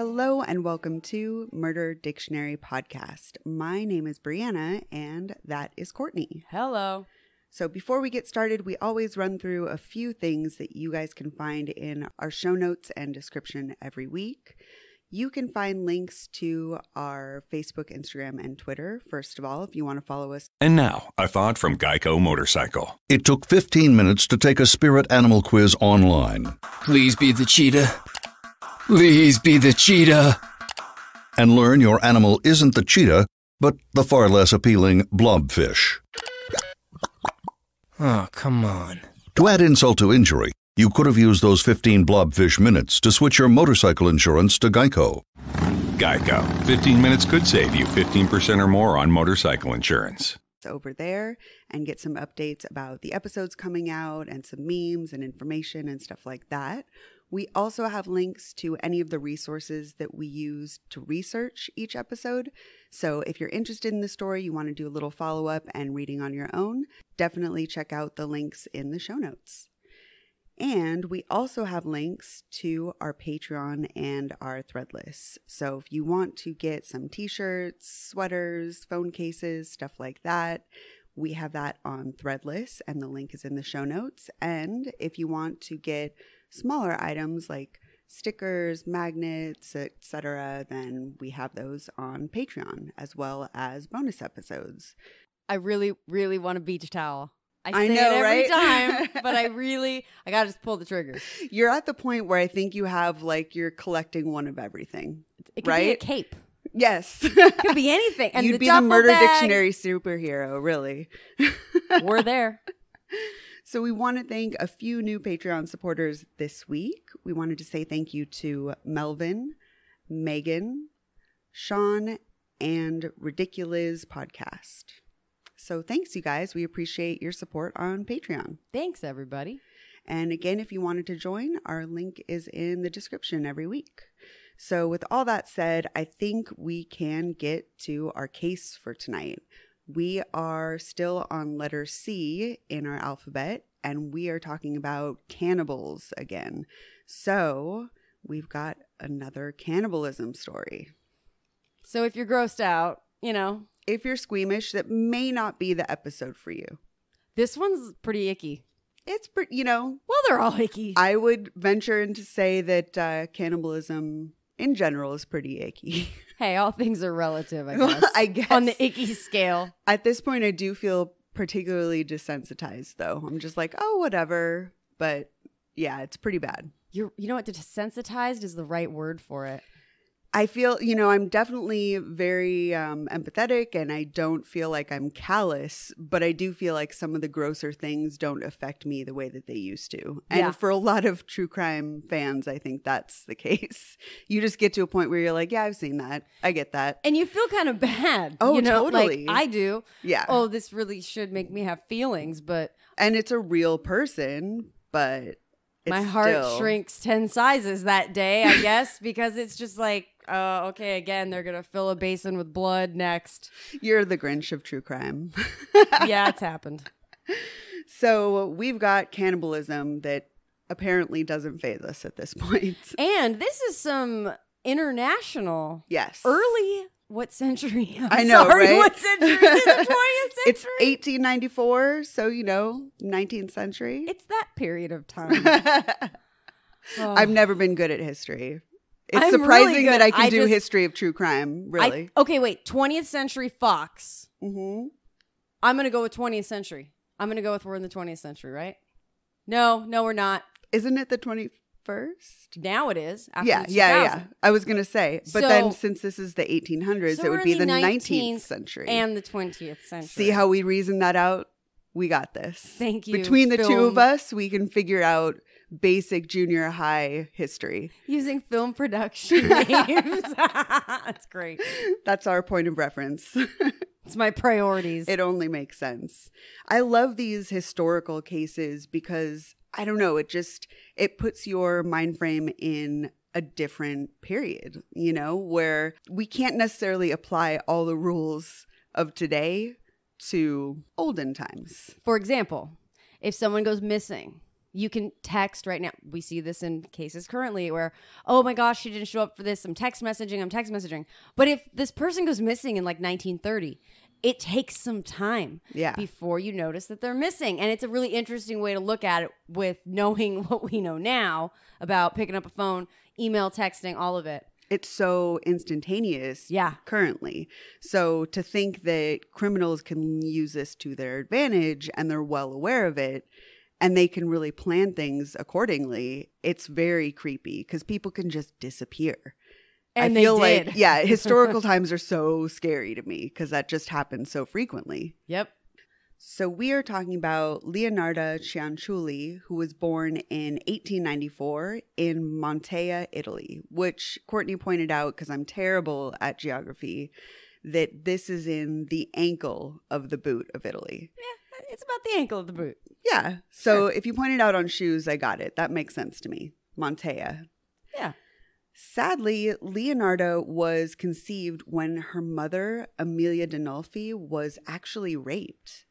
Hello and welcome to Murder Dictionary Podcast. My name is Brianna and that is Courtney. Hello. So before we get started, we always run through a few things that you guys can find in our show notes and description every week. You can find links to our Facebook, Instagram, and Twitter, first of all, if you want to follow us. And now, a thought from Geico Motorcycle. It took 15 minutes to take a spirit animal quiz online. Please be the cheetah. Please be the cheetah. And learn your animal isn't the cheetah, but the far less appealing blobfish. Oh, come on. To add insult to injury, you could have used those 15 blobfish minutes to switch your motorcycle insurance to Geico. Geico. 15 minutes could save you 15% or more on motorcycle insurance. Over there and get some updates about the episodes coming out and some memes and information and stuff like that. We also have links to any of the resources that we use to research each episode. So if you're interested in the story, you want to do a little follow-up and reading on your own, definitely check out the links in the show notes. And we also have links to our Patreon and our Threadless. So if you want to get some t-shirts, sweaters, phone cases, stuff like that, we have that on Threadless and the link is in the show notes. And if you want to get smaller items like stickers, magnets, etc., then we have those on Patreon as well as bonus episodes. I really, really want a beach towel. I say know, it every right? time, but I gotta just pull the trigger. You're at the point where I think you have you're collecting one of everything. It could right? be a cape. Yes. It could be anything. And You'd be the duffel murder bag. dictionary superhero, really. We're there. So we want to thank a few new Patreon supporters this week. We wanted to say thank you to Melvin, Megan, Sean, and Ridiculous Podcast. So thanks, you guys. We appreciate your support on Patreon. Thanks, everybody. And again, if you wanted to join, our link is in the description every week. So with all that said, I think we can get to our case for tonight. We are still on letter C in our alphabet, and we are talking about cannibals again. So we've got another cannibalism story. So if you're grossed out, If you're squeamish, that may not be the episode for you. this one's pretty icky. It's, Well, they're all icky. I would venture in to say that cannibalism in general is pretty icky. Hey, all things are relative, I guess. I guess. On the icky scale. At this point, I do feel particularly desensitized, though. I'm just like, oh, whatever. But yeah, it's pretty bad. You know what? Desensitized is the right word for it. I feel, I'm definitely very empathetic and I don't feel like I'm callous, but I do feel like some of the grosser things don't affect me the way that they used to. And Yeah. for a lot of true crime fans, I think that's the case. You just get to a point where you're like, yeah, I've seen that. I get that. And you feel kind of bad. Oh, Like totally. I do. Yeah. Oh, this really should make me have feelings, but And it's a real person, but my heart still shrinks 10 sizes that day, I guess, because it's just like, okay, again, they're going to fill a basin with blood next. You're the Grinch of true crime. Yeah, it's happened. So we've got cannibalism that apparently doesn't faze us at this point. And this is some international, Yes. early, what century? I know, right? What century? Is it the 20th century? It's 1894, so 19th century. It's that period of time. Oh. I've never been good at history. It's I'm surprising really good. that I can I do just- history of true crime, really. Okay, wait. 20th century Fox. Mm-hmm. I'm going to go with 20th century. I'm going to go with we're in the 20th century, right? No, we're not. Isn't it the 21st? Now it is. After Yeah. the 2000. I was going to say. But So- then since this is the 1800s, So it we're would be in the the 19th century. And the 20th century. See how we reason that out? We got this. Thank you, Between the two film. of us, we can figure out basic junior high history. Using film production names. That's great. That's our point of reference. It's my priorities. It only makes sense. I love these historical cases because, I don't know, it puts your mind frame in a different period, where we can't necessarily apply all the rules of today to olden times. For example, if someone goes missing, You can text right now. We see this in cases currently where, oh my gosh, she didn't show up for this. I'm text messaging. But if this person goes missing in like 1930, it takes some time before you notice that they're missing. And it's a really interesting way to look at it with knowing what we know now about picking up a phone, email, texting, all of it. It's so instantaneous currently. So to think that criminals can use this to their advantage and they're well aware of it and they can really plan things accordingly, it's very creepy because people can just disappear. And I feel they did. like, historical times are so scary to me because that just happens so frequently. Yep. So we are talking about Leonarda Cianciulli, who was born in 1894 in Mantua, Italy, which Courtney pointed out, because I'm terrible at geography, that this is in the ankle of the boot of Italy. Yeah, it's about the ankle of the boot. Yeah. So if you pointed out on shoes, I got it. That makes sense to me. Mantua. Yeah. Sadly, Leonarda was conceived when her mother, Amelia Dinolfi, was actually raped.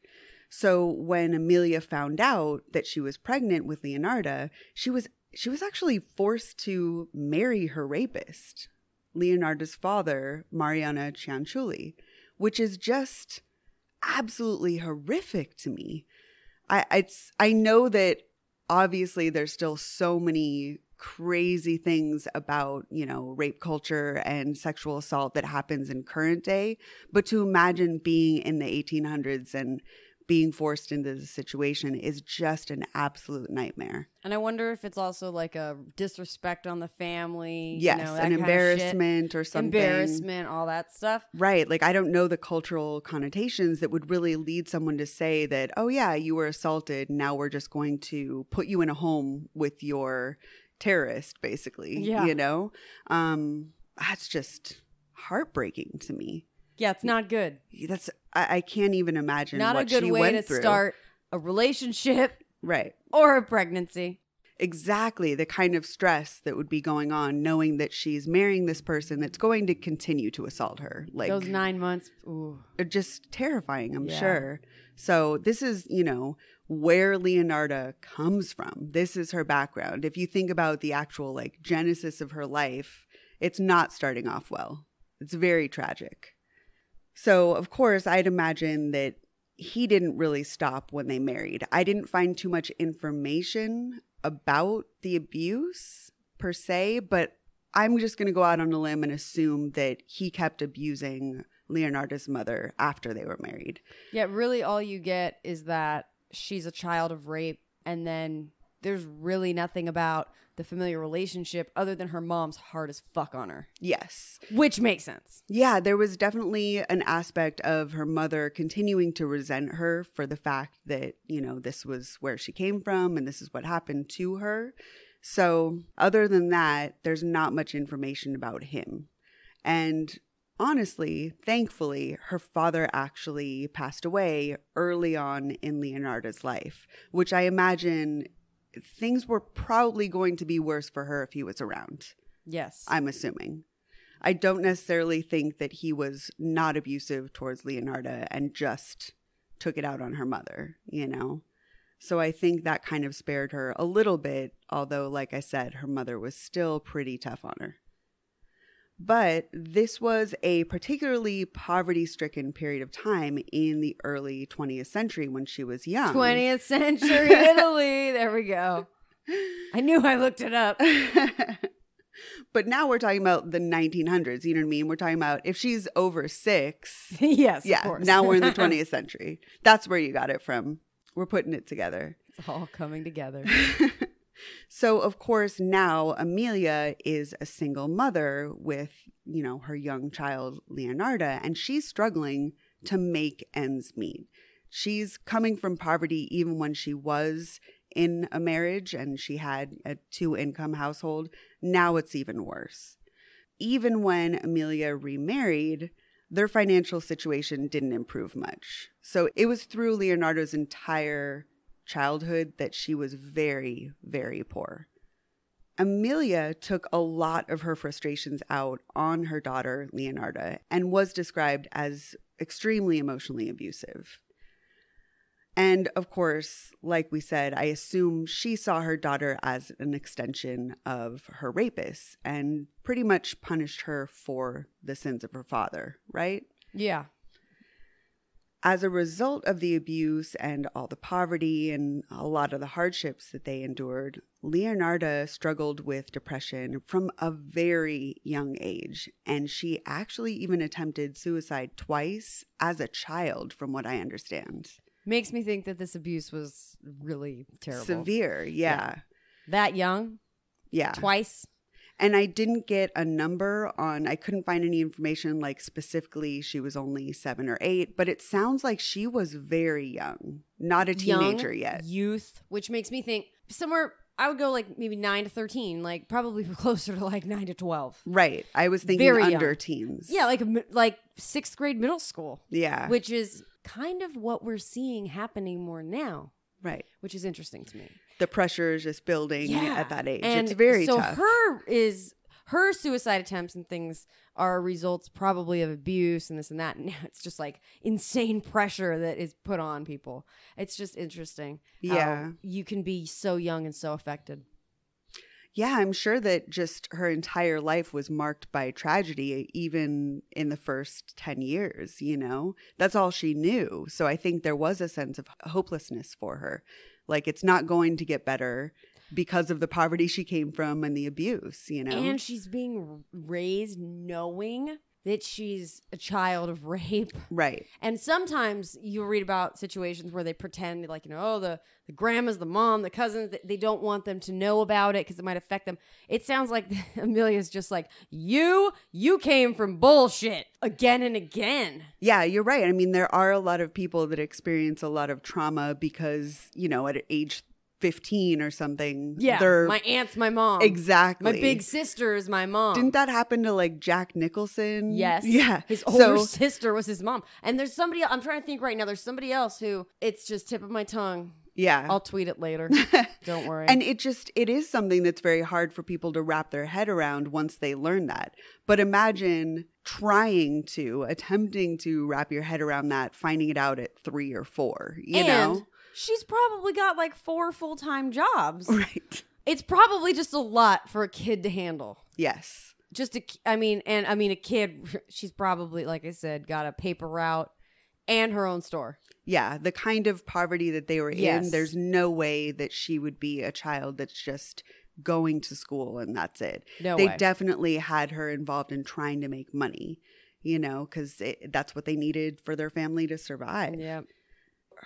So when Amelia found out that she was pregnant with Leonarda, she was actually forced to marry her rapist, Leonarda's father, Mariana Cianciulli, which is just absolutely horrific to me. I know that obviously there's still so many crazy things about, rape culture and sexual assault that happens in current day, but to imagine being in the 1800s and being forced into this situation is just an absolute nightmare. And I wonder if it's also like a disrespect on the family. Yes, an embarrassment or something. Embarrassment, all that stuff. Right. Like, I don't know the cultural connotations that would really lead someone to say that, oh yeah, you were assaulted. Now we're just going to put you in a home with your terrorist, basically. Yeah. That's just heartbreaking to me. Yeah, it's not good. I can't even imagine not what she went through. Not a good way to start a relationship. Right. Or a pregnancy. Exactly. The kind of stress that would be going on knowing that she's marrying this person that's going to continue to assault her. Like those 9 months. Ooh. Just terrifying, I'm sure. So this is, where Leonarda comes from. This is her background. If you think about the actual genesis of her life, it's not starting off well. It's very tragic. So, of course, I'd imagine that he didn't really stop when they married. I didn't find too much information about the abuse per se, but I'm just going to go out on a limb and assume that he kept abusing Leonarda's mother after they were married. Yeah, really all you get is that she's a child of rape, and then there's really nothing about the familiar relationship other than her mom's hard as fuck on her. Yes. Which makes sense. Yeah, there was definitely an aspect of her mother continuing to resent her for the fact that, this was where she came from and this is what happened to her. So other than that, there's not much information about him. And honestly, thankfully, her father actually passed away early on in Leonarda's life, which I imagine things were probably going to be worse for her if he was around. Yes. I'm assuming. I don't necessarily think that he was not abusive towards Leonarda and just took it out on her mother, So I think that kind of spared her a little bit, although, like I said, her mother was still pretty tough on her. But this was a particularly poverty-stricken period of time in the early 20th century when she was young. 20th century Italy. There we go. I knew I looked it up. But now we're talking about the 1900s. You know what I mean? We're talking about if she's over 6. Yes, yeah, of course. Now we're in the 20th century. That's where you got it from. We're putting it together. It's all coming together. So, of course, now Amelia is a single mother with, her young child, Leonarda, and she's struggling to make ends meet. She's coming from poverty even when she was in a marriage and she had a 2-income household. Now it's even worse. Even when Amelia remarried, their financial situation didn't improve much. So it was through Leonardo's entire childhood that she was very, very poor. Amelia took a lot of her frustrations out on her daughter, Leonarda, and was described as extremely emotionally abusive. And of course, like we said, I assume she saw her daughter as an extension of her rapist and pretty much punished her for the sins of her father, right? Yeah. As a result of the abuse and all the poverty and a lot of the hardships that they endured, Leonarda struggled with depression from a very young age. And she actually even attempted suicide twice as a child, from what I understand. Makes me think that this abuse was really terrible. Severe, yeah. That young? Yeah. Twice? And I didn't get a number on, I couldn't find any information like specifically she was only 7 or 8, but it sounds like she was very young, not a teenager yet. Youth, which makes me think somewhere, I would go like maybe 9 to 13, like probably closer to like 9 to 12. Right. I was thinking Very under young. teens. Yeah, like 6th grade middle school. Yeah. Which is kind of what we're seeing happening more now. Right. Which is interesting to me. The pressure is just building at that age. And it's very so tough. her suicide attempts and things are results probably of abuse and this and that. And now it's just like insane pressure that is put on people. It's just interesting. How you can be so young and so affected. Yeah, I'm sure that just her entire life was marked by tragedy, even in the first 10 years, you know? That's all she knew. So I think there was a sense of hopelessness for her. Like, it's not going to get better because of the poverty she came from and the abuse, you know? And she's being raised knowing that she's a child of rape. Right. And sometimes you'll read about situations where they pretend like, you know, oh, the grandma's the mom, the cousins, they don't want them to know about it because it might affect them. It sounds like Amelia's just like, you came from bullshit again and again. Yeah, you're right. I mean, there are a lot of people that experience a lot of trauma because, you know, at age 15 or something. Yeah, my aunt's my mom. Exactly. My big sister is my mom. Didn't that happen to like Jack Nicholson? Yes. Yeah. His older sister was his mom. And there's somebody, I'm trying to think right now, there's somebody else who, it's just tip of my tongue. Yeah. I'll tweet it later. Don't worry. And it is something that's very hard for people to wrap their head around once they learn that. But imagine attempting to wrap your head around that, finding it out at 3 or 4, you know? She's probably got like 4 full-time jobs. Right. It's probably just a lot for a kid to handle. Yes. A kid, she's probably, like I said, got a paper route and her own store. Yeah. The kind of poverty that they were in, there's no way that she would be a child that's just going to school and that's it. No They way. definitely had her involved in trying to make money, you know, because that's what they needed for their family to survive. Yeah.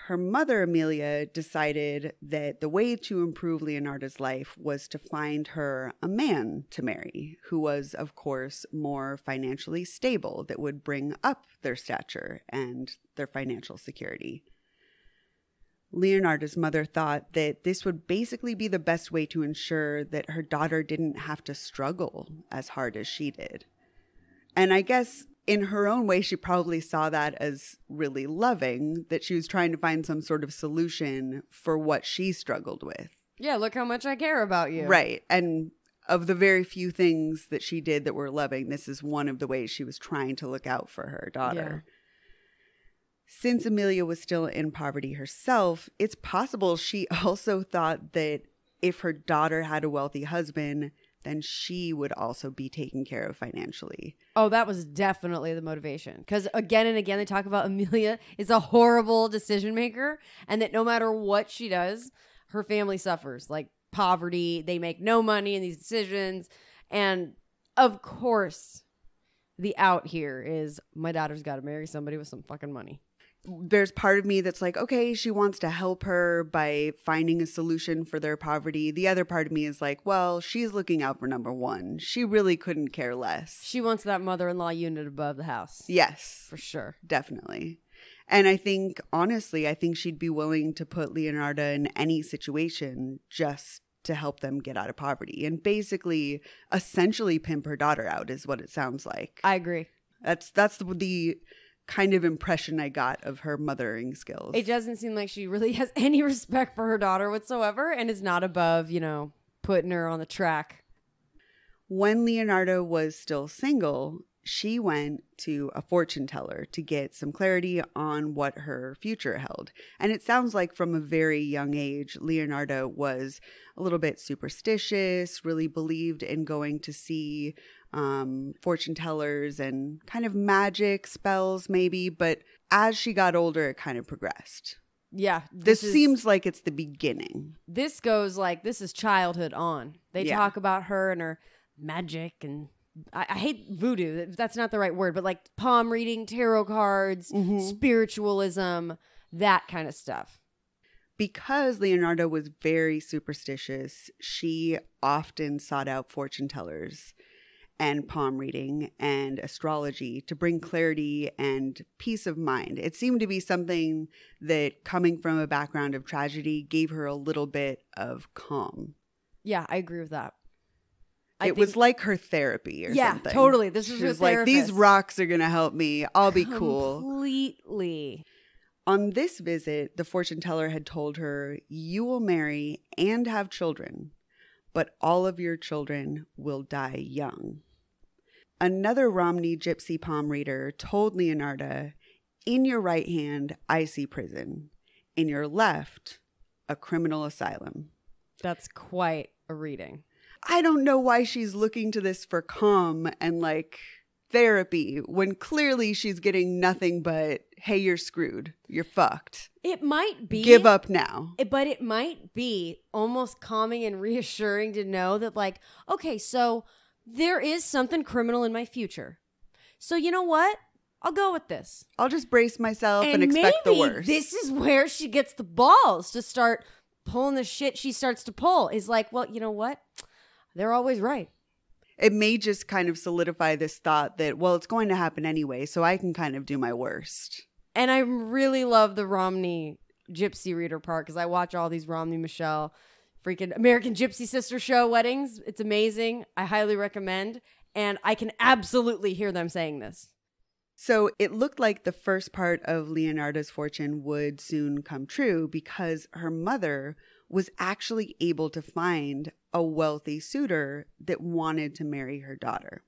Her mother, Amelia, decided that the way to improve Leonarda's life was to find her a man to marry, who was, of course, more financially stable, that would bring up their stature and their financial security. Leonarda's mother thought that this would basically be the best way to ensure that her daughter didn't have to struggle as hard as she did. And I guess in her own way, she probably saw that as really loving, that she was trying to find some sort of solution for what she struggled with. Yeah, look how much I care about you. Right. And of the very few things that she did that were loving, this is one of the ways she was trying to look out for her daughter. Yeah. Since Amelia was still in poverty herself, it's possible she also thought that if her daughter had a wealthy husband, then she would also be taken care of financially. Oh, that was definitely the motivation. Because again and again, they talk about Amelia is a horrible decision maker and that no matter what she does, her family suffers. Like poverty, they make no money in these decisions. And of course, the out here is my daughter's got to marry somebody with some fucking money. There's part of me that's like, okay, she wants to help her by finding a solution for their poverty. The other part of me is like, well, she's looking out for number one. She really couldn't care less. She wants that mother-in-law unit above the house. Yes. For sure. Definitely. And I think, honestly, I think she'd be willing to put Leonarda in any situation just to help them get out of poverty and basically essentially pimp her daughter out is what it sounds like. I agree. That's the kind of impression I got of her mothering skills. It doesn't seem like she really has any respect for her daughter whatsoever and is not above, putting her on the track. When Leonarda was still single, she went to a fortune teller to get some clarity on what her future held. And it sounds like from a very young age, Leonarda was a little bit superstitious, really believed in going to see fortune tellers and kind of magic spells maybe. But as she got older, it kind of progressed. Yeah. This seems like it's the beginning. This goes like, this is childhood on. They talk about her and her magic and I hate voodoo. That's not the right word, but like palm reading, tarot cards, spiritualism, that kind of stuff. Because Leonarda was very superstitious, she often sought out fortune tellers and palm reading and astrology to bring clarity and peace of mind. It seemed to be something that, coming from a background of tragedy, gave her a little bit of calm. Yeah, I agree with that. It was like her therapy or something. Yeah, totally. This is she was like, these rocks are going to help me. I'll be cool. Completely. On this visit, the fortune teller had told her, you will marry and have children, but all of your children will die young. Another Romney gypsy palm reader told Leonarda, in your right hand, I see prison. In your left, a criminal asylum. That's quite a reading. I don't know why she's looking to this for calm and like therapy when clearly she's getting nothing but, hey, you're screwed. You're fucked. It might be. Give up now. But it might be almost calming and reassuring to know that like, okay, so there is something criminal in my future. So you know what? I'll go with this. I'll just brace myself and expect the worst. This is where she gets the balls to start pulling the shit she starts to pull. Is like, well, you know what? They're always right. It may just kind of solidify this thought that, well, it's going to happen anyway, so I can kind of do my worst. And I really love the Romney gypsy reader part because I watch all these Romney Michelle freaking American Gypsy Sister show weddings. It's amazing. I highly recommend. And I can absolutely hear them saying this. So it looked like the first part of Leonarda's fortune would soon come true because her mother was actually able to find a wealthy suitor that wanted to marry her daughter.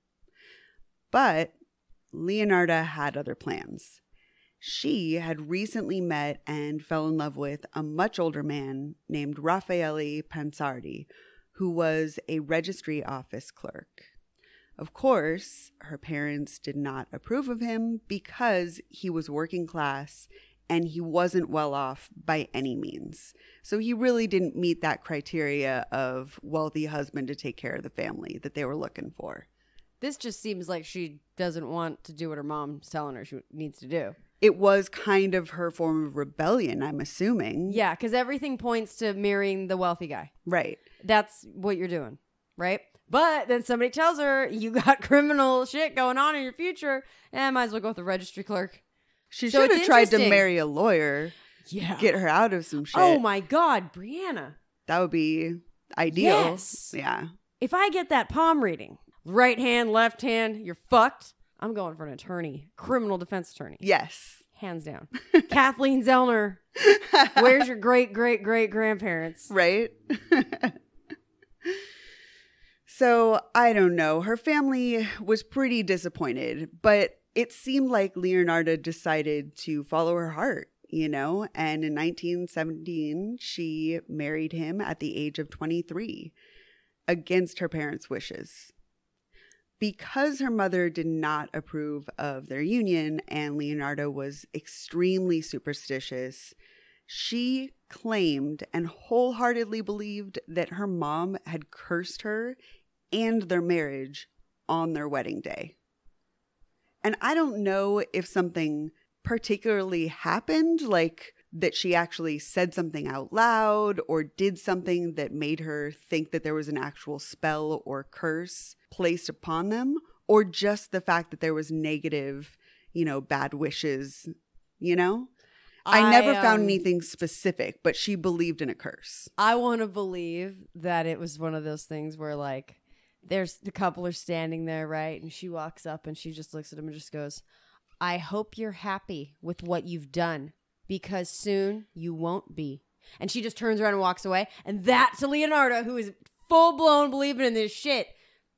But Leonarda had other plans. She had recently met and fell in love with a much older man named Raffaele Pansardi, who was a registry office clerk. Of course, her parents did not approve of him because he was working class and he wasn't well off by any means. So he really didn't meet that criteria of wealthy husband to take care of the family that they were looking for. This just seems like she doesn't want to do what her mom's telling her she needs to do. It was kind of her form of rebellion, I'm assuming. Yeah, because everything points to marrying the wealthy guy. Right. That's what you're doing, right? But then somebody tells her, you got criminal shit going on in your future, and might as well go with the registry clerk. She should have tried to marry a lawyer. Yeah. Get her out of some shit. Oh my God, Brianna. That would be ideal. Yes. Yeah. If I get that palm reading, right hand, left hand, you're fucked. I'm going for an attorney, criminal defense attorney. Yes. Hands down. Kathleen Zellner, where's your great-great-great-grandparents? Right? So, I don't know. Her family was pretty disappointed, but it seemed like Leonarda decided to follow her heart, you know? And in 1917, she married him at the age of 23 against her parents' wishes. Because her mother did not approve of their union and Leonarda was extremely superstitious, she claimed and wholeheartedly believed that her mom had cursed her and their marriage on their wedding day. And I don't know if something particularly happened, like that she actually said something out loud or did something that made her think that there was an actual spell or curse placed upon them, or just the fact that there was negative, bad wishes, I never found anything specific, but she believed in a curse. I want to believe that it was one of those things where like there's the couple are standing there, right? And she walks up and she just looks at him and just goes, I hope you're happy with what you've done because soon you won't be. And she just turns around and walks away. And that to Leonarda, who is full blown believing in this shit.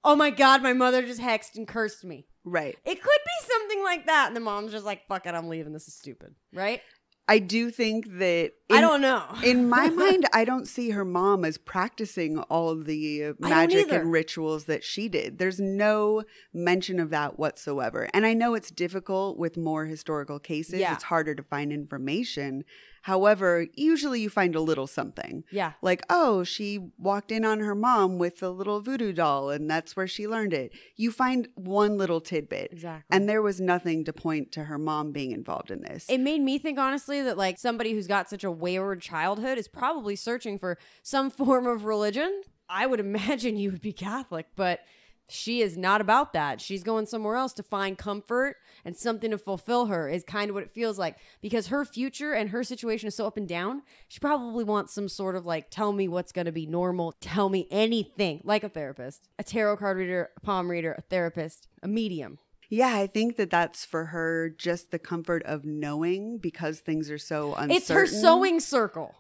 Oh my God, my mother just hexed and cursed me. Right. It could be something like that. And the mom's just like, fuck it, I'm leaving. This is stupid. Right? I do think that... I don't know. In my mind, I don't see her mom as practicing all the magic and rituals that she did. There's no mention of that whatsoever. And I know it's difficult with more historical cases. Yeah. It's harder to find information. However, usually you find a little something. Yeah. Like, oh, she walked in on her mom with a little voodoo doll and that's where she learned it. You find one little tidbit. Exactly. And there was nothing to point to her mom being involved in this. It made me think, honestly, that like somebody who's got such a wayward childhood is probably searching for some form of religion. I would imagine you would be Catholic, but she is not about that. She's going somewhere else to find comfort and something to fulfill her is kind of what it feels like, because her future and her situation is so up and down. She probably wants some sort of like, tell me what's going to be normal. Tell me anything, like a therapist, a tarot card reader, a palm reader, a therapist, a medium. Yeah, I think that that's for her just the comfort of knowing, because things are so uncertain. It's her sewing circle.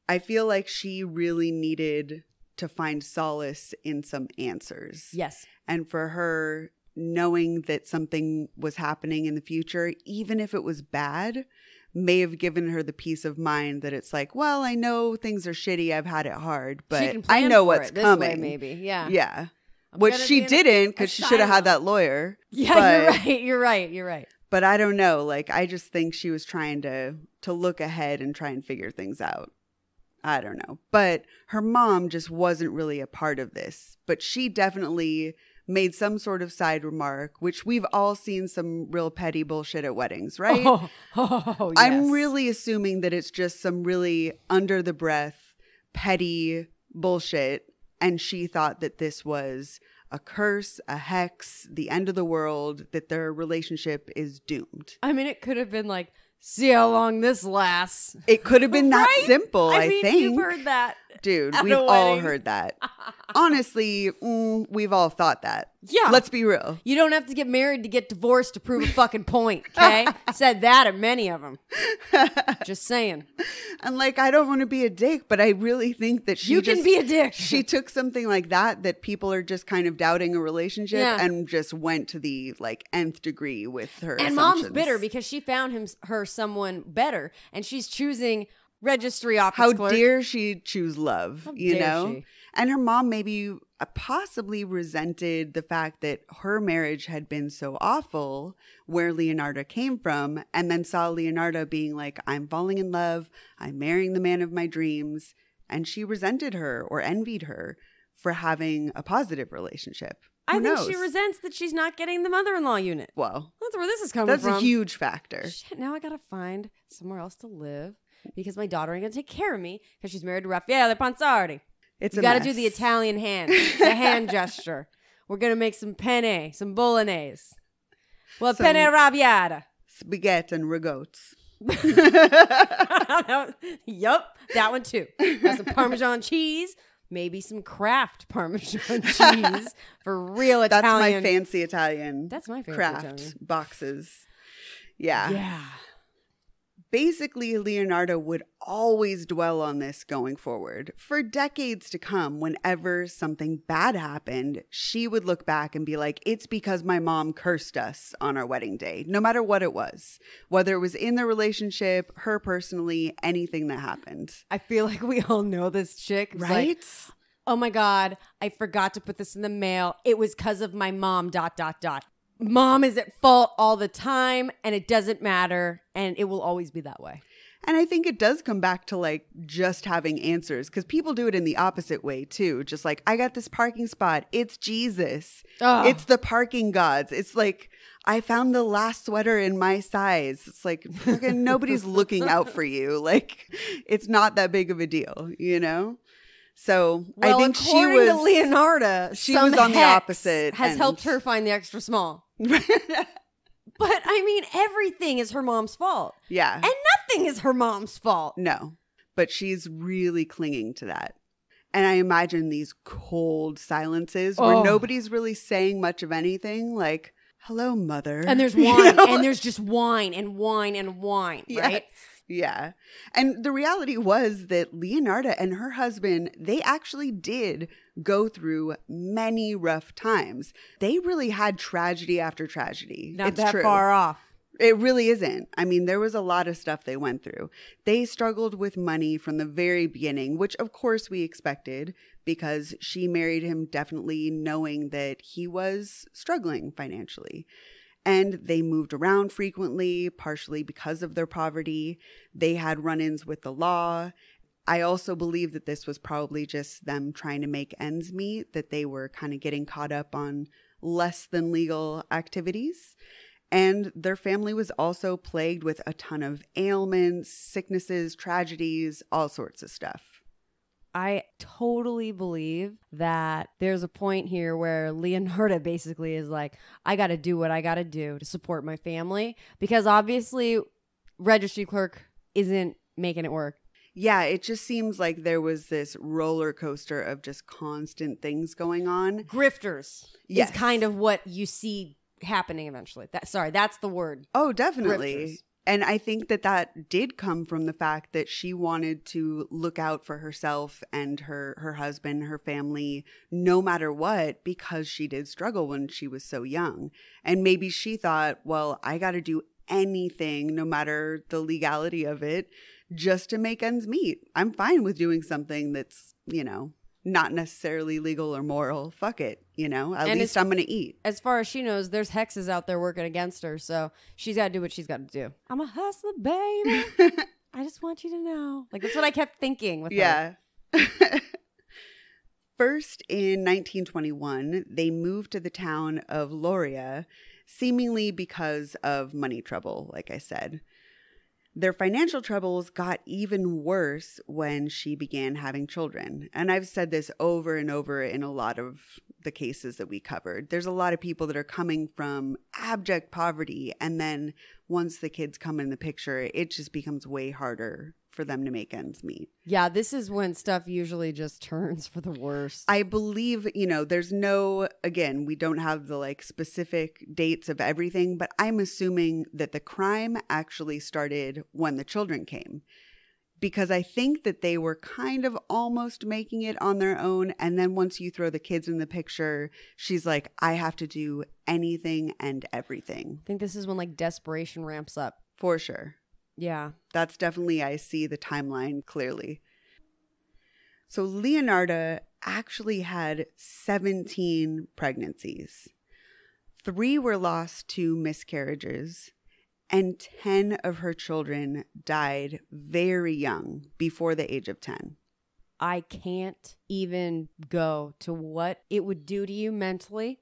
I feel like she really needed to find solace in some answers. Yes. And for her, knowing that something was happening in the future, even if it was bad, may have given her the peace of mind that it's like, well, I know things are shitty. I've had it hard, but I know what's coming. Way, maybe. Yeah. Yeah. Which she didn't, because she should have had that lawyer. Yeah, you're right. But I don't know. Like, I just think she was trying to look ahead and try and figure things out. I don't know. But her mom just wasn't really a part of this. But she definitely made some sort of side remark, which we've all seen some real petty bullshit at weddings, right? Oh, yes. I'm really assuming that it's just some really under the breath, petty bullshit. And she thought that this was a curse, a hex, the end of the world, that their relationship is doomed. I mean, it could have been like, see how long this lasts. It could have been that simple, I mean, think. You've heard that. Dude, we've all heard that. Honestly, we've all thought that. Yeah. Let's be real. You don't have to get married to get divorced to prove a fucking point, okay? Said that at many of them. Just saying. And like, I don't want to be a dick, but I really think that You can be a dick. She took something like that people are just kind of doubting a relationship, and just went to the like nth degree with her And assumptions. mom's bitter because she found her someone better, and she's choosing registry office clerk. How dare she choose love, you dare know? she? And her mom maybe possibly resented the fact that her marriage had been so awful where Leonarda came from, and then saw Leonarda being like, I'm falling in love, I'm marrying the man of my dreams. And she resented her or envied her for having a positive relationship. I Who think knows? she resents that she's not getting the mother-in-law unit. Well, That's where this is coming that's from. a huge factor. Shit, now I gotta find somewhere else to live because my daughter ain't gonna take care of me because she's married to Raffaele Pansardi. It's You a gotta mess. do the Italian hand, the hand gesture. We're gonna make some penne, some bolognese. Well, Some- penne arrabbiata. Spaghetti and rigottes. Yup, that one too. Got some Parmesan cheese, maybe some Kraft Parmesan cheese for real That's Italian. my fancy Italian. That's my fancy craft Italian. boxes. Yeah. Yeah. Basically, Leonarda would always dwell on this going forward. For decades to come, whenever something bad happened, she would look back and be like, it's because my mom cursed us on our wedding day, no matter what it was. Whether it was in the relationship, her personally, anything that happened. I feel like we all know this chick. Who's Right? like, oh my God, I forgot to put this in the mail. It was because of my mom, ... Mom is at fault all the time, and it doesn't matter, and it will always be that way. And I think it does come back to like just having answers, because people do it in the opposite way too. Just like, I got this parking spot. It's Jesus. Ugh. It's the parking gods. It's like, I found the last sweater in my size. It's like, fucking nobody's looking out for you. Like, it's not that big of a deal, you know? So Well, I think she according was to Leonarda, she some was on the hex opposite has end. helped her find the extra small. But I mean, everything is her mom's fault. Yeah. And nothing is her mom's fault. No, but she's really clinging to that. And I imagine these cold silences where Oh. nobody's really saying much of anything. Like, hello, mother. And there's wine, and there's just wine and wine and wine, right? Yes. Yeah. And the reality was that Leonarda and her husband, they actually did go through many rough times. They really had tragedy after tragedy. Not it's that true. far off. It really isn't. I mean, there was a lot of stuff they went through. They struggled with money from the very beginning, which of course we expected because she married him definitely knowing that he was struggling financially. And they moved around frequently, partially because of their poverty. They had run-ins with the law. I also believe that this was probably just them trying to make ends meet, that they were kind of getting caught up on less than legal activities. And their family was also plagued with a ton of ailments, sicknesses, tragedies, all sorts of stuff. I totally believe that there's a point here where Leonarda basically is like, I got to do what I got to do to support my family, because obviously registry clerk isn't making it work. Yeah, it just seems like there was this roller coaster of just constant things going on. Grifters Yes. is kind of what you see happening eventually. That's the word. Oh, definitely. Grifters. And I think that did come from the fact that she wanted to look out for herself and her husband, her family, no matter what, because she did struggle when she was so young. And maybe she thought, well, I got to do anything, no matter the legality of it, just to make ends meet. I'm fine with doing something that's, not necessarily legal or moral. Fuck it, at least I'm going to eat. As far as she knows, there's hexes out there working against her, so she's got to do what she's got to do. I'm a hustler, baby. I just want you to know. Like, that's what I kept thinking with her. Yeah. First, in 1921, they moved to the town of Loria, seemingly because of money trouble, like I said. Their financial troubles got even worse when she began having children. And I've said this over and over in a lot of the cases that we covered. There's a lot of people that are coming from abject poverty, and then once the kids come in the picture, it just becomes way harder for them to make ends meet. Yeah, this is when stuff usually just turns for the worst. I believe, there's again, we don't have the specific dates of everything, but I'm assuming that the crime actually started when the children came, because I think that they were kind of almost making it on their own. And then once you throw the kids in the picture, she's like, I have to do anything and everything. I think this is when desperation ramps up. For sure. Yeah. That's definitely, I see the timeline clearly. So Leonarda actually had 17 pregnancies. 3 were lost to miscarriages, and 10 of her children died very young, before the age of 10. I can't even go to what it would do to you mentally.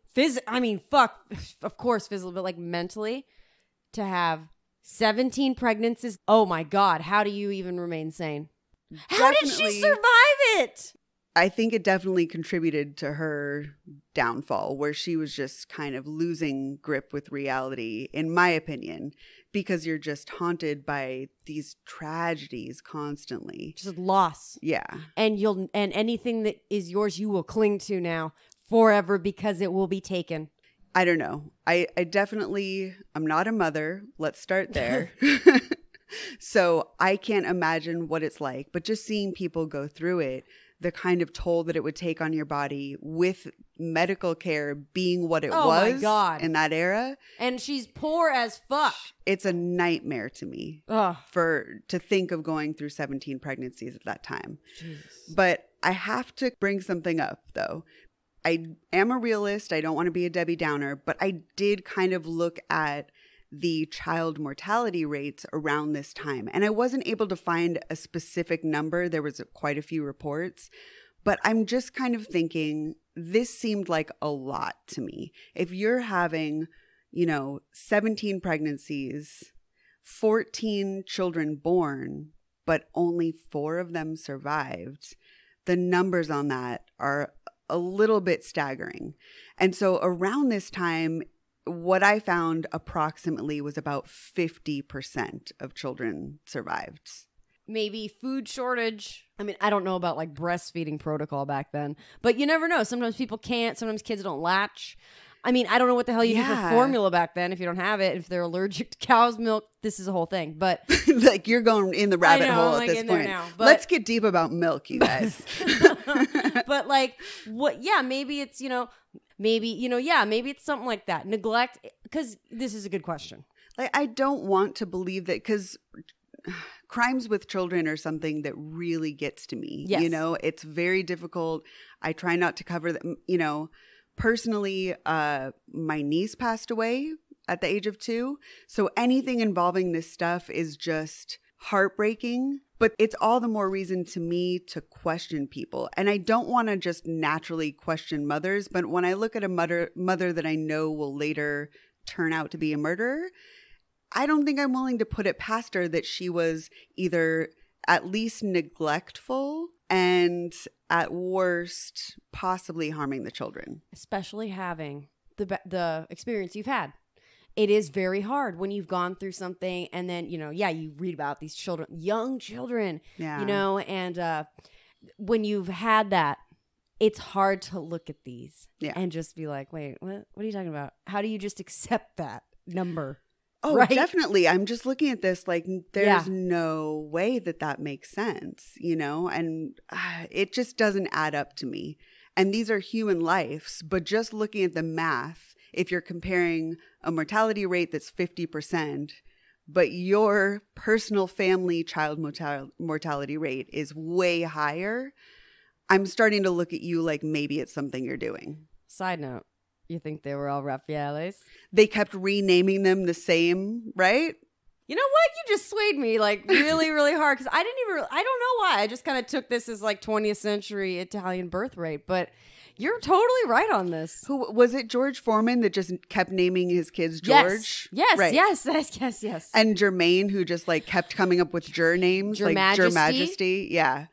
Fuck, of course, physically, but mentally, to have 17 pregnancies. Oh my God. How do you even remain sane? How did she survive it? I think it definitely contributed to her downfall, where she was just kind of losing grip with reality, in my opinion, because you're just haunted by these tragedies constantly. Just loss. Yeah. And anything that is yours, you will cling to now forever, because it will be taken. I don't know. I'm not a mother. Let's start there. So I can't imagine what it's like, but just seeing people go through it, the kind of toll that it would take on your body, with medical care being what it was my God. In that era. And she's poor as fuck. It's a nightmare to me to think of going through 17 pregnancies at that time. Jesus. But I have to bring something up, though. I am a realist. I don't want to be a Debbie Downer, but I did kind of look at the child mortality rates around this time. And I wasn't able to find a specific number. There was quite a few reports, but I'm just kind of thinking this seemed like a lot to me. If you're having, 17 pregnancies, 14 children born, but only 4 of them survived, the numbers on that are a little bit staggering. And so around this time, what I found approximately was about 50% of children survived. Maybe food shortage. I don't know about breastfeeding protocol back then, but you never know. Sometimes people can't. Sometimes kids don't latch. I mean, I don't know what the hell you do for Yeah. formula back then if you don't have it. If they're allergic to cow's milk, this is a whole thing. But Like you're going in the rabbit know, hole I'm at like this in there point. now, but- Let's get deep about milk, you guys. but like what? Yeah, maybe it's maybe it's something like that. Neglect, because this is a good question. Like I don't want to believe that, because crimes with children are something that really gets to me. Yes. It's very difficult. I try not to cover them. Personally, my niece passed away at the age of 2. So anything involving this stuff is just heartbreaking. But it's all the more reason to me to question people. And I don't want to just naturally question mothers. But when I look at a mother that I know will later turn out to be a murderer, I don't think I'm willing to put it past her that she was either at least neglectful and at worst possibly harming the children. Especially having the experience you've had. It is very hard when you've gone through something and then, you read about these children, young children, and when you've had that, it's hard to look at these and just be like, wait, what are you talking about? How do you just accept that number? Oh, right? Definitely. I'm just looking at this like there's no way that makes sense, and it just doesn't add up to me. And these are human lives, but just looking at the math, if you're comparing a mortality rate that's 50%, but your personal family child mortality rate is way higher, I'm starting to look at you like maybe it's something you're doing. Side note, you think they were all Raffaellis? They kept renaming them the same, right? You know what? You just swayed me like really, really hard because I don't know why. I just kind of took this as like 20th century Italian birth rate, but you're totally right on this. Who was it? George Foreman that just kept naming his kids George? Yes, right. yes. And Jermaine, who just like kept coming up with Jur names, like Jur Majesty. Yeah.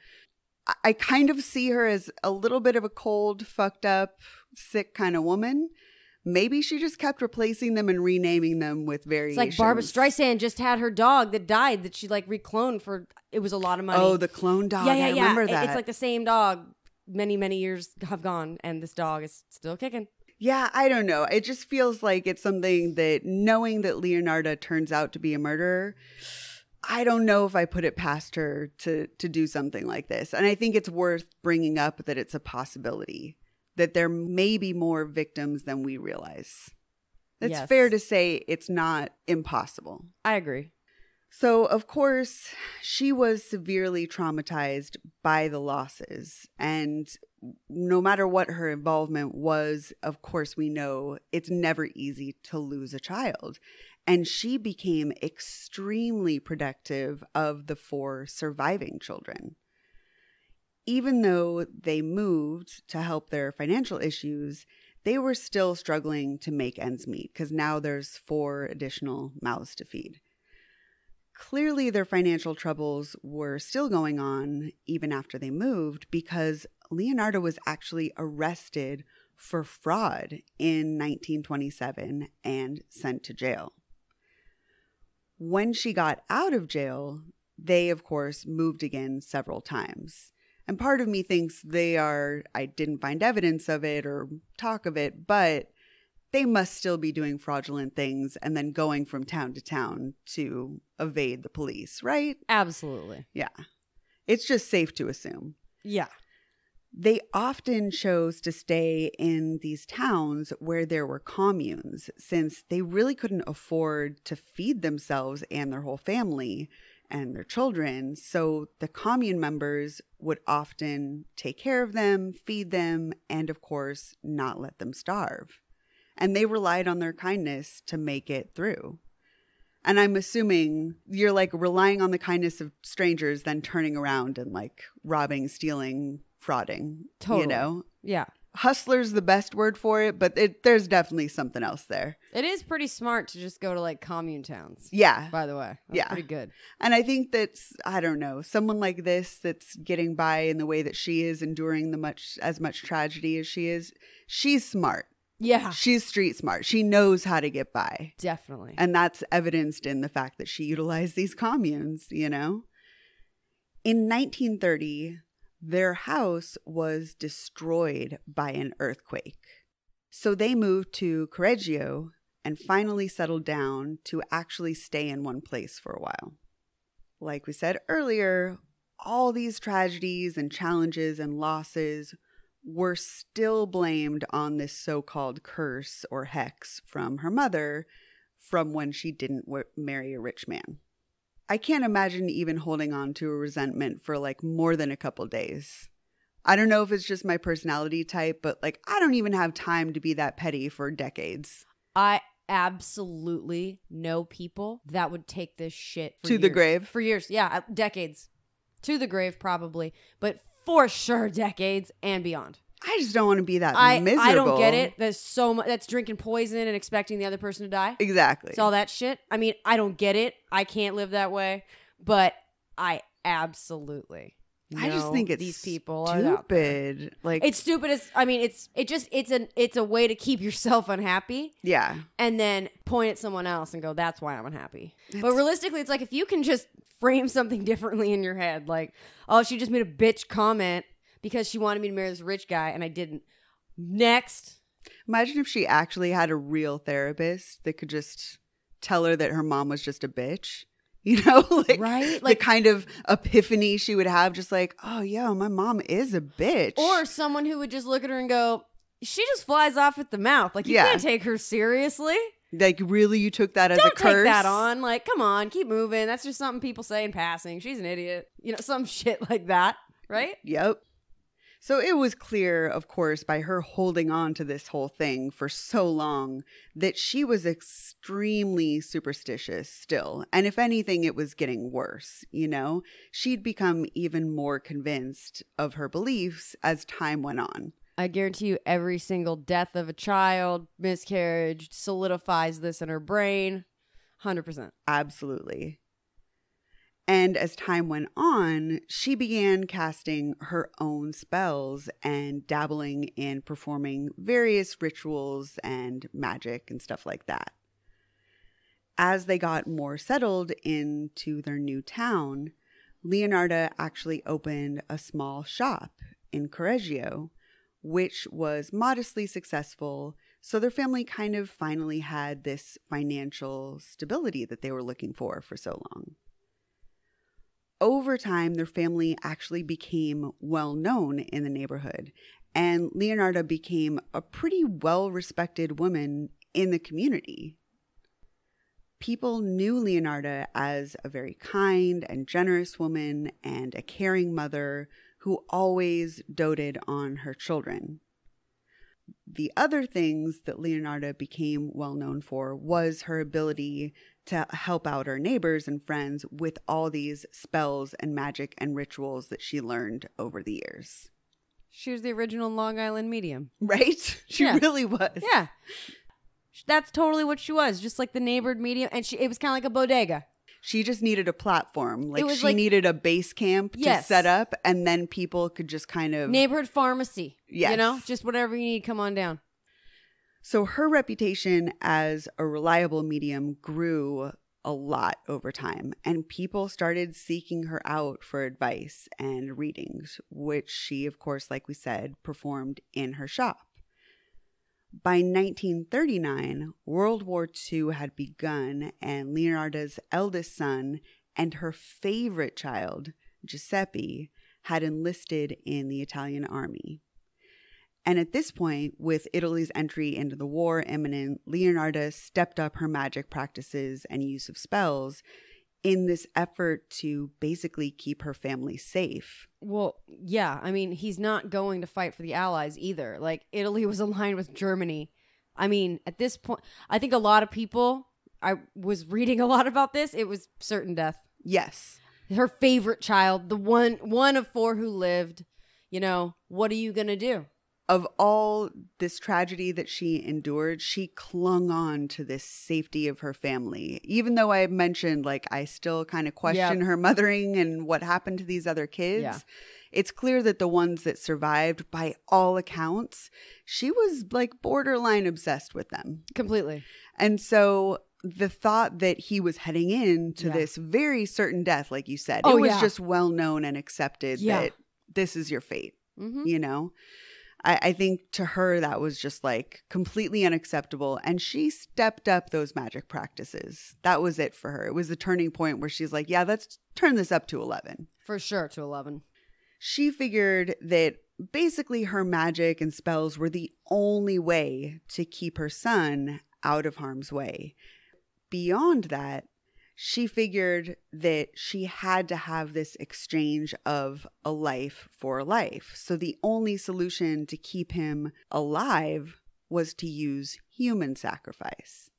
I kind of see her as a little bit of a cold, fucked up, sick kind of woman. Maybe she just kept replacing them and renaming them with variations. It's like Barbara Streisand just had her dog that died that she like recloned for, it was a lot of money. Oh, the clone dog. I remember that. It's like the same dog. Many, many years have gone and this dog is still kicking. Yeah, I don't know. It just feels like it's something that, knowing that Leonarda turns out to be a murderer, I don't know if I put it past her to do something like this. And I think it's worth bringing up that it's a possibility, that there may be more victims than we realize. It's fair to say it's not impossible. I agree. So, of course, she was severely traumatized by the losses. And no matter what her involvement was, of course, we know it's never easy to lose a child. And she became extremely protective of the 4 surviving children. Even though they moved to help their financial issues, they were still struggling to make ends meet because now there's 4 additional mouths to feed. Clearly, their financial troubles were still going on even after they moved, because Leonarda was actually arrested for fraud in 1927 and sent to jail. When she got out of jail, they, of course, moved again several times. And part of me thinks I didn't find evidence of it or talk of it, but they must still be doing fraudulent things and then going from town to town to evade the police, right? Absolutely. Yeah. It's just safe to assume. Yeah. They often chose to stay in these towns where there were communes, since they really couldn't afford to feed themselves and their whole family and their children. So the commune members would often take care of them, feed them, and of course, not let them starve. And they relied on their kindness to make it through. And I'm assuming you're like relying on the kindness of strangers, then turning around and like robbing, stealing, frauding. Totally. Yeah. Hustler's the best word for it, but there's definitely something else there. It is pretty smart to just go to like commune towns. Yeah. By the way. That's pretty good. And I think that's, I don't know, someone like this that's getting by in the way that she is, enduring as much tragedy as she is, she's smart. Yeah. She's street smart. She knows how to get by. Definitely. And that's evidenced in the fact that she utilized these communes, In 1930, their house was destroyed by an earthquake. So they moved to Correggio and finally settled down to actually stay in one place for a while. Like we said earlier, all these tragedies and challenges and losses were still blamed on this so-called curse or hex from her mother from when she didn't marry a rich man. I can't imagine even holding on to a resentment for like more than a couple days. I don't know if it's just my personality type, but like I don't even have time to be that petty for decades. I absolutely know people that would take this shit for to years. The grave. For years. Yeah, decades. To the grave probably, but for sure decades and beyond. I just don't want to be that miserable. I don't get it. There's so much. That's drinking poison and expecting the other person to die. Exactly. It's all that shit. I mean, I don't get it. I can't live that way. But I absolutely know I just think it's these people are out there. stupid. Like It's stupid. It's a way to keep yourself unhappy. yeah. And then point at someone else and go, that's why I'm unhappy. But realistically, it's like if you can just frame something differently in your head, like, oh, she just made a bitch comment because she wanted me to marry this rich guy and I didn't. Next. Imagine if she actually had a real therapist that could just tell her that her mom was just a bitch. You know, like, right? Like the kind of epiphany she would have, just like, oh, yeah, my mom is a bitch. Or someone who would just look at her and go, she just flies off at the mouth. Like, you can't take her seriously. Like, really? You took that as Don't a curse? take that on. Like, come on, keep moving. That's just something people say in passing. She's an idiot. You know, some shit like that, right? Yep. So it was clear, of course, by her holding on to this whole thing for so long that she was extremely superstitious still. And if anything, it was getting worse, you know? She'd become even more convinced of her beliefs as time went on. I guarantee you every single death of a child, miscarriage, solidifies this in her brain. 100%. Absolutely. And as time went on, she began casting her own spells and dabbling in performing various rituals and magic and stuff like that. As they got more settled into their new town, Leonarda actually opened a small shop in Correggio, which was modestly successful. So their family kind of finally had this financial stability that they were looking for so long. Over time, their family actually became well known in the neighborhood, and Leonarda became a pretty well-respected woman in the community. People knew Leonarda as a very kind and generous woman and a caring mother who always doted on her children. The other things that Leonarda became well known for was her ability to help out her neighbors and friends with all these spells and magic and rituals that she learned over the years. She was the original Long Island medium. Right? She really was. Yeah. That's totally what she was. Just like the neighborhood medium. And it was kind of like a bodega. She just needed a platform. Like she like, needed a base camp to set up, and then people could just kind of... Neighborhood pharmacy. Yes. You know? Just whatever you need, come on down. So her reputation as a reliable medium grew a lot over time, and people started seeking her out for advice and readings, which she, of course, like we said, performed in her shop. By 1939, World War II had begun, and Leonarda's eldest son and her favorite child, Giuseppe, had enlisted in the Italian army. And at this point, with Italy's entry into the war imminent, Leonarda stepped up her magic practices and use of spells in this effort to basically keep her family safe. Well, yeah. I mean, he's not going to fight for the Allies either. Like, Italy was aligned with Germany. I mean, at this point, I think a lot of people, I was reading a lot about this, it was certain death. Yes. Her favorite child, the one of four who lived, you know, what are you going to do? Of all this tragedy that she endured, she clung on to this safety of her family. Even though I mentioned, like, I still kind of question her mothering and what happened to these other kids. Yeah. It's clear that the ones that survived, by all accounts, she was like borderline obsessed with them. Completely. And so the thought that he was heading into this very certain death, like you said, it was just well known and accepted that this is your fate, you know? I think to her that was just like completely unacceptable. And she stepped up those magic practices. That was it for her. It was the turning point where she's like, yeah, let's turn this up to 11. For sure, to 11. She figured that basically her magic and spells were the only way to keep her son out of harm's way. Beyond that, she figured that she had to have this exchange of a life for a life. So the only solution to keep him alive was to use human sacrifice.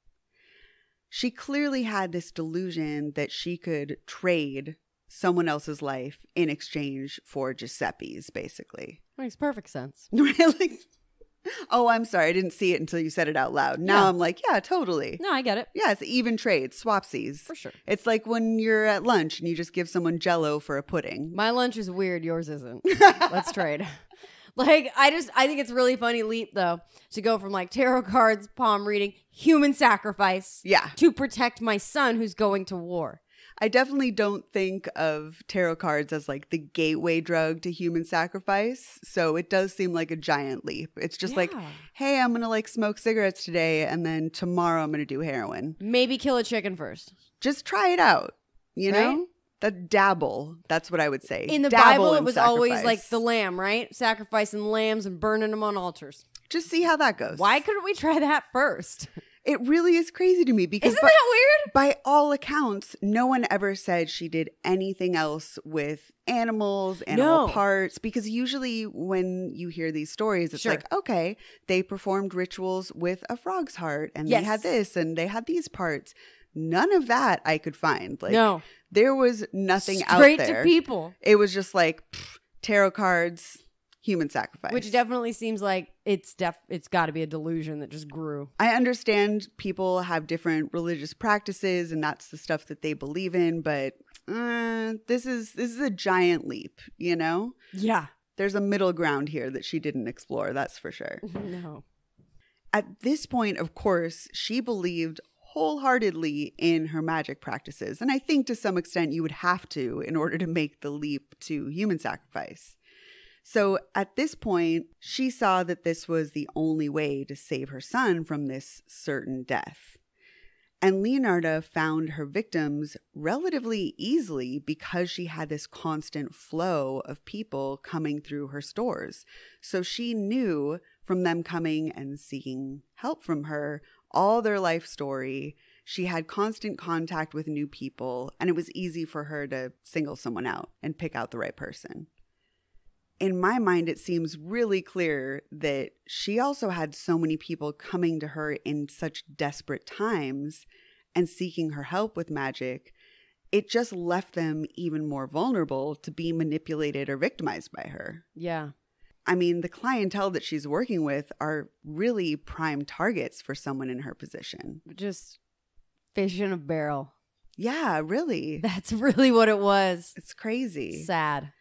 She clearly had this delusion that she could trade someone else's life in exchange for Giuseppe's, basically. Makes perfect sense. Really? Oh, I'm sorry. I didn't see it until you said it out loud. Now I'm like, yeah, totally. No, I get it. Yeah, it's even trade, swapsies. For sure. It's like when you're at lunch and you just give someone Jell-O for a pudding. My lunch is weird. Yours isn't. Let's trade. Like, I think it's a really funny leap, though, to go from like tarot cards, palm reading, human sacrifice, to protect my son who's going to war. I definitely don't think of tarot cards as like the gateway drug to human sacrifice. So it does seem like a giant leap. It's just like, hey, I'm going to like smoke cigarettes today and then tomorrow I'm going to do heroin. Maybe kill a chicken first. Just try it out, you know? Right? That dabble. That's what I would say. In the dabble Bible, in it was sacrifice. always like the lamb, right? Sacrificing lambs and burning them on altars. Just see how that goes. Why couldn't we try that first? It really is crazy to me because isn't that weird? By all accounts, no one ever said she did anything else with animals, animal parts, because usually when you hear these stories, it's like, okay, they performed rituals with a frog's heart and they had this and they had these parts. None of that I could find. Like, there was nothing out there. Straight to people. It was just like tarot cards, human sacrifice. Which definitely seems like it's got to be a delusion that just grew. I understand people have different religious practices and that's the stuff that they believe in, but this is a giant leap, you know? Yeah. There's a middle ground here that she didn't explore, that's for sure. No. At this point, of course, she believed wholeheartedly in her magic practices. And I think to some extent you would have to in order to make the leap to human sacrifice. So at this point, she saw that this was the only way to save her son from this certain death. And Leonarda found her victims relatively easily because she had this constant flow of people coming through her stores. So she knew from them coming and seeking help from her all their life story. She had constant contact with new people, and it was easy for her to single someone out and pick out the right person. In my mind, it seems really clear that she also had so many people coming to her in such desperate times and seeking her help with magic. It just left them even more vulnerable to be manipulated or victimized by her. Yeah. I mean, the clientele that she's working with are really prime targets for someone in her position. Just fish in a barrel. Yeah, really. That's really what it was. It's crazy. Sad.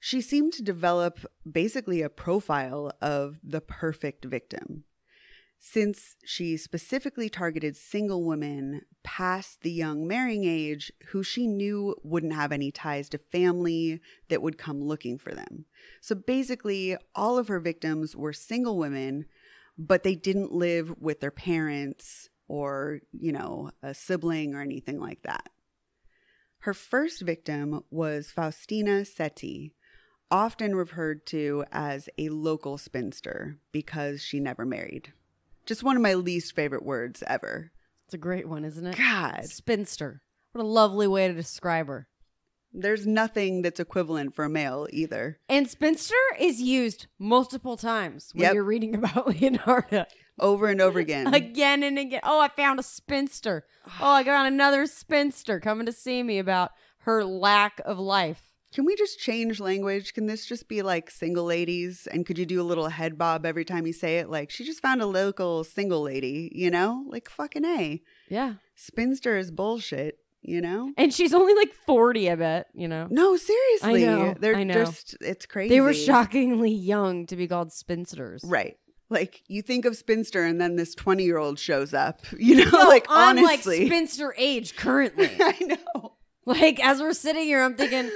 She seemed to develop basically a profile of the perfect victim. Since she specifically targeted single women past the young marrying age who she knew wouldn't have any ties to family that would come looking for them. So basically, all of her victims were single women, but they didn't live with their parents or, you know, a sibling or anything like that. Her first victim was Faustina Setti, often referred to as a local spinster because she never married. Just one of my least favorite words ever. It's a great one, isn't it? God. Spinster. What a lovely way to describe her. There's nothing that's equivalent for a male either. And spinster is used multiple times when you're reading about Leonarda. Over and over again. Again and again. Oh, I found a spinster. Oh, I got another spinster coming to see me about her lack of life. Can we just change language? Can this just be like single ladies? And could you do a little head bob every time you say it? Like, she just found a local single lady, you know? Like, fucking A. Yeah. Spinster is bullshit, you know? And she's only like 40, I bet, you know? No, seriously. I know. Just, it's crazy. They were shockingly young to be called spinsters. Right. Like, you think of spinster and then this 20-year-old shows up, you know? No, like, I'm honestly. like spinster age currently. I know. Like, as we're sitting here, I'm thinking,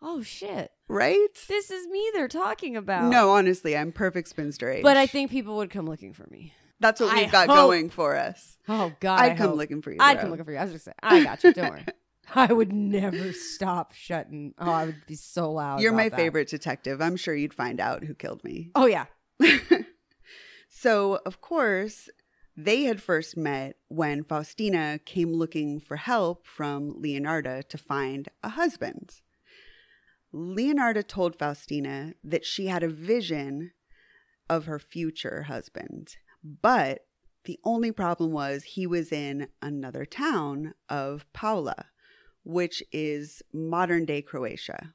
oh, shit. Right? This is me they're talking about. No, honestly, I'm perfect spinster age. But I think people would come looking for me. That's what we've got hope. going for us. Oh, God. I'd come looking for you. I'd bro. come looking for you. I was just saying, I got you. Don't worry. I would never stop shutting. Oh, I would be so loud. You're about my that. favorite detective. I'm sure you'd find out who killed me. Oh, yeah. So, of course, they had first met when Faustina came looking for help from Leonarda to find a husband. Leonarda told Faustina that she had a vision of her future husband, but the only problem was he was in another town of Paula, which is modern-day Croatia.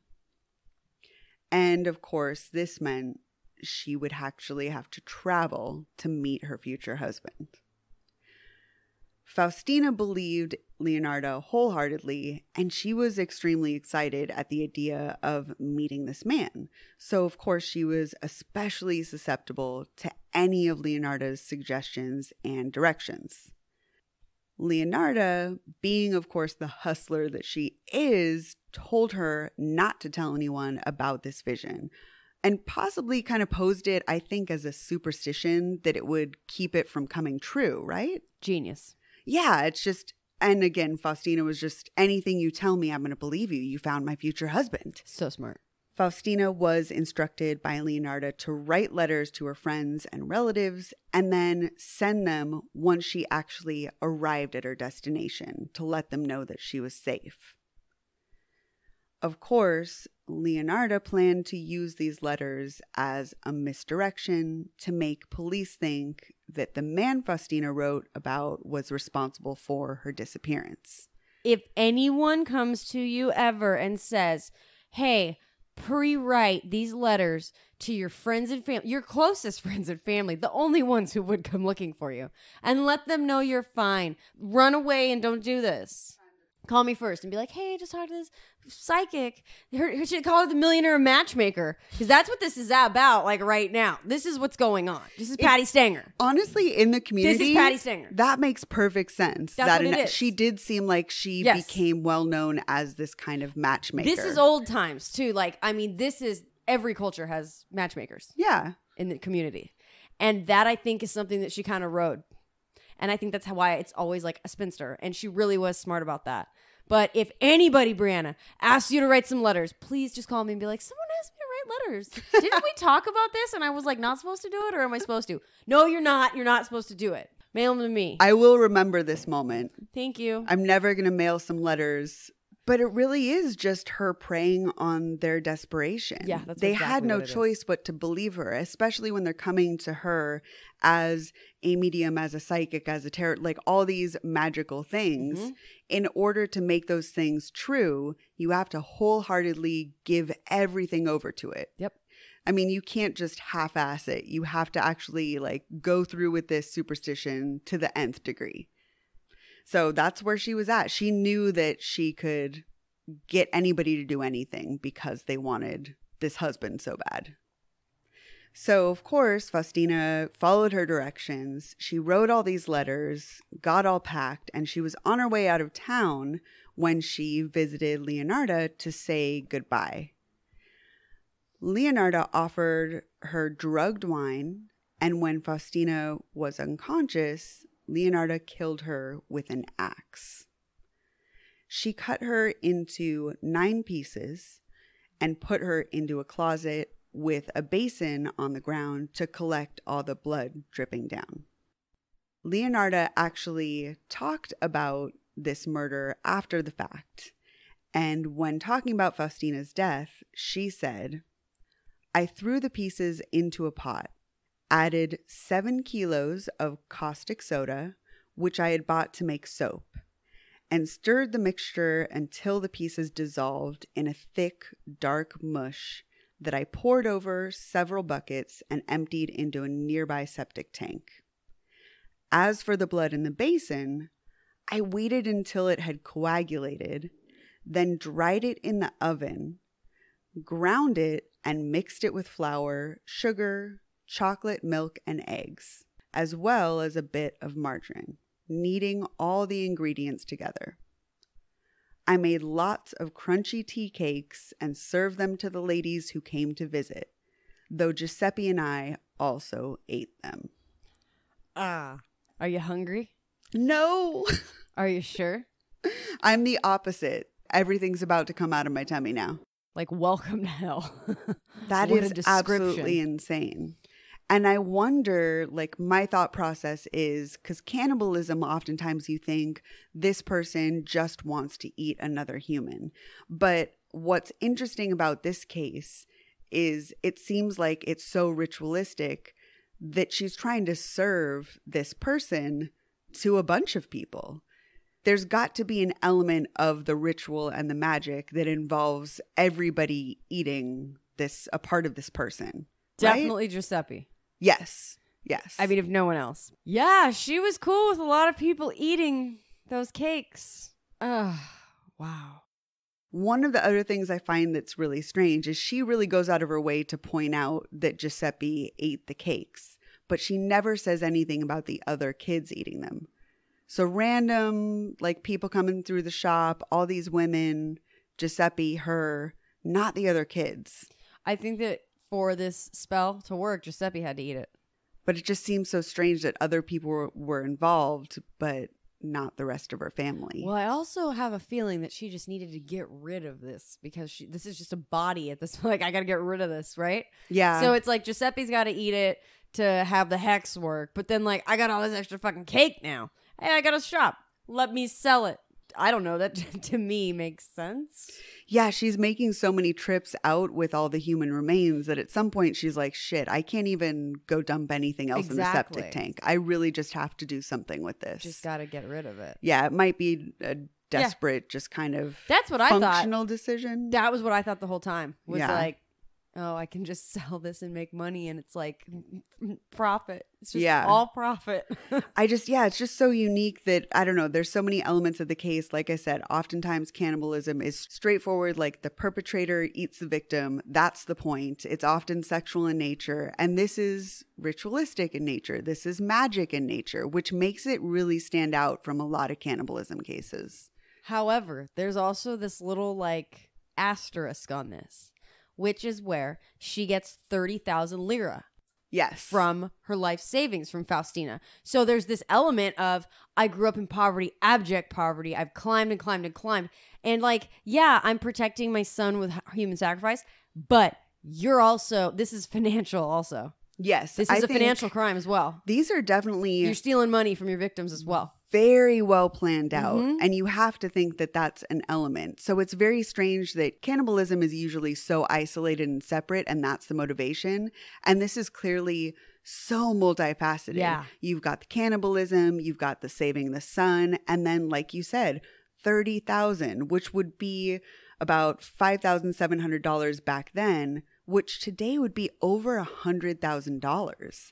And, of course, this meant she would actually have to travel to meet her future husband. Faustina believed Leonarda wholeheartedly, and she was extremely excited at the idea of meeting this man. So, of course, she was especially susceptible to any of Leonarda's suggestions and directions. Leonarda, being, of course, the hustler that she is, told her not to tell anyone about this vision, and possibly kind of posed it, I think, as a superstition that it would keep it from coming true, right? Genius. Yeah, it's just, and again, Faustina was just, anything you tell me, I'm going to believe you. You found my future husband. So smart. Faustina was instructed by Leonarda to write letters to her friends and relatives and then send them once she actually arrived at her destination to let them know that she was safe. Of course, Leonarda planned to use these letters as a misdirection to make police think that the man Faustina wrote about was responsible for her disappearance. If anyone comes to you ever and says, hey, pre-write these letters to your friends and family, your closest friends and family, the only ones who would come looking for you, and let them know you're fine. Run away and don't do this. Call me first and be like, hey, I just talked to this psychic. Her should call her the millionaire matchmaker, because that's what this is about, like right now. This is what's going on. This is Patty Stanger. Honestly, in the community, This is Patty Stanger. That makes perfect sense. That's what it is. She did seem like she Yes. became well known as this kind of matchmaker. This is old times too. Like, I mean, this is, every culture has matchmakers. Yeah. In the community. And that, I think, is something that she kind of rode. And I think that's why it's always like a spinster. And she really was smart about that. But if anybody, Brianna, asks you to write some letters, please just call me and be like, someone asked me to write letters. Didn't we talk about this? And I was like, not supposed to do it? Or am I supposed to? No, you're not. You're not supposed to do it. Mail them to me. I will remember this moment. Thank you. I'm never going to mail some letters. But it really is just her preying on their desperation. Yeah, that's they exactly had no what it is. choice but to believe her, especially when they're coming to her as a medium, as a psychic, as a tarot, like all these magical things. Mm-hmm. In order to make those things true, you have to wholeheartedly give everything over to it. Yep. I mean, you can't just half-ass it. You have to actually like go through with this superstition to the nth degree. So that's where she was at. She knew that she could get anybody to do anything because they wanted this husband so bad. So, of course, Faustina followed her directions. She wrote all these letters, got all packed, and she was on her way out of town when she visited Leonarda to say goodbye. Leonarda offered her drugged wine, and when Faustina was unconscious, Leonarda killed her with an axe. She cut her into 9 pieces and put her into a closet with a basin on the ground to collect all the blood dripping down. Leonarda actually talked about this murder after the fact, and when talking about Faustina's death, she said, I threw the pieces into a pot, added 7 kilos of caustic soda, which I had bought to make soap, and stirred the mixture until the pieces dissolved in a thick, dark mush that I poured over several buckets and emptied into a nearby septic tank. As for the blood in the basin, I waited until it had coagulated, then dried it in the oven, ground it, and mixed it with flour, sugar, chocolate, milk, and eggs, as well as a bit of margarine, kneading all the ingredients together. I made lots of crunchy tea cakes and served them to the ladies who came to visit, though Giuseppe and I also ate them. Are you hungry? No. Are you sure? I'm the opposite. Everything's about to come out of my tummy now. Like, welcome to hell. That What a is description. absolutely insane. And I wonder, like, my thought process is, because cannibalism, oftentimes you think this person just wants to eat another human. But what's interesting about this case is it seems like it's so ritualistic that she's trying to serve this person to a bunch of people. There's got to be an element of the ritual and the magic that involves everybody eating a part of this person. Right? Definitely Giuseppe. Yes. Yes. I mean, if no one else. Yeah, she was cool with a lot of people eating those cakes. Wow. One of the other things I find that's really strange is she really goes out of her way to point out that Giuseppe ate the cakes, but she never says anything about the other kids eating them. So random, like, people coming through the shop, all these women, Giuseppe, her, not the other kids. I think that for this spell to work, Giuseppe had to eat it. But it just seems so strange that other people were involved, but not the rest of her family. Well, I also have a feeling that she just needed to get rid of this because this is just a body at this. Like, I got to get rid of this, right? Yeah. So it's like Giuseppe's got to eat it to have the hex work. But then, like, I got all this extra fucking cake now. Hey, I got a shop. Let me sell it. I don't know. That to me makes sense. Yeah, she's making so many trips out with all the human remains that at some point she's like, shit, I can't even go dump anything else in the Exactly. septic tank. I really just have to do something with this. Just got to get rid of it. Yeah, it might be a desperate, just kind of That's what I thought. functional decision. That was what I thought the whole time. Was Yeah. like, oh, I can just sell this and make money, and it's like profit. It's just Yeah. all profit. It's just so unique that, I don't know, there's so many elements of the case. Like I said, oftentimes cannibalism is straightforward, like the perpetrator eats the victim. That's the point. It's often sexual in nature. And this is ritualistic in nature. This is magic in nature, which makes it really stand out from a lot of cannibalism cases. However, there's also this little like asterisk on this, which is where she gets 30,000 lira Yes. from her life savings from Faustina. So there's this element of, I grew up in poverty, abject poverty. I've climbed and climbed and climbed. And like, yeah, I'm protecting my son with human sacrifice, but you're also, this is financial also. Yes. This I is a think financial crime as well. These are definitely You're stealing money from your victims as well. very well planned out. Mhm. And you have to think that that's an element. So it's very strange that cannibalism is usually so isolated and separate, and that's the motivation. And this is clearly so multifaceted. Yeah. You've got the cannibalism, you've got the saving the son, and then, like you said, 30,000, which would be about $5,700 back then, which today would be over $100,000.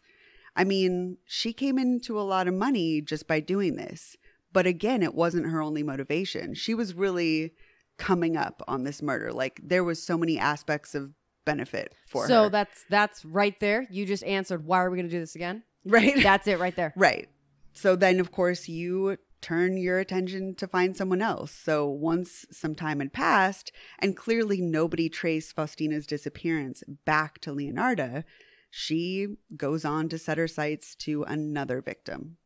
I mean, she came into a lot of money just by doing this. But again, it wasn't her only motivation. She was really coming up on this murder. Like, there was so many aspects of benefit for her. So that's right there. You just answered, why are we going to do this again? Right? That's it right there. Right. So then, of course, you turn your attention to find someone else. So once some time had passed, and clearly nobody traced Faustina's disappearance back to Leonarda, she goes on to set her sights to another victim.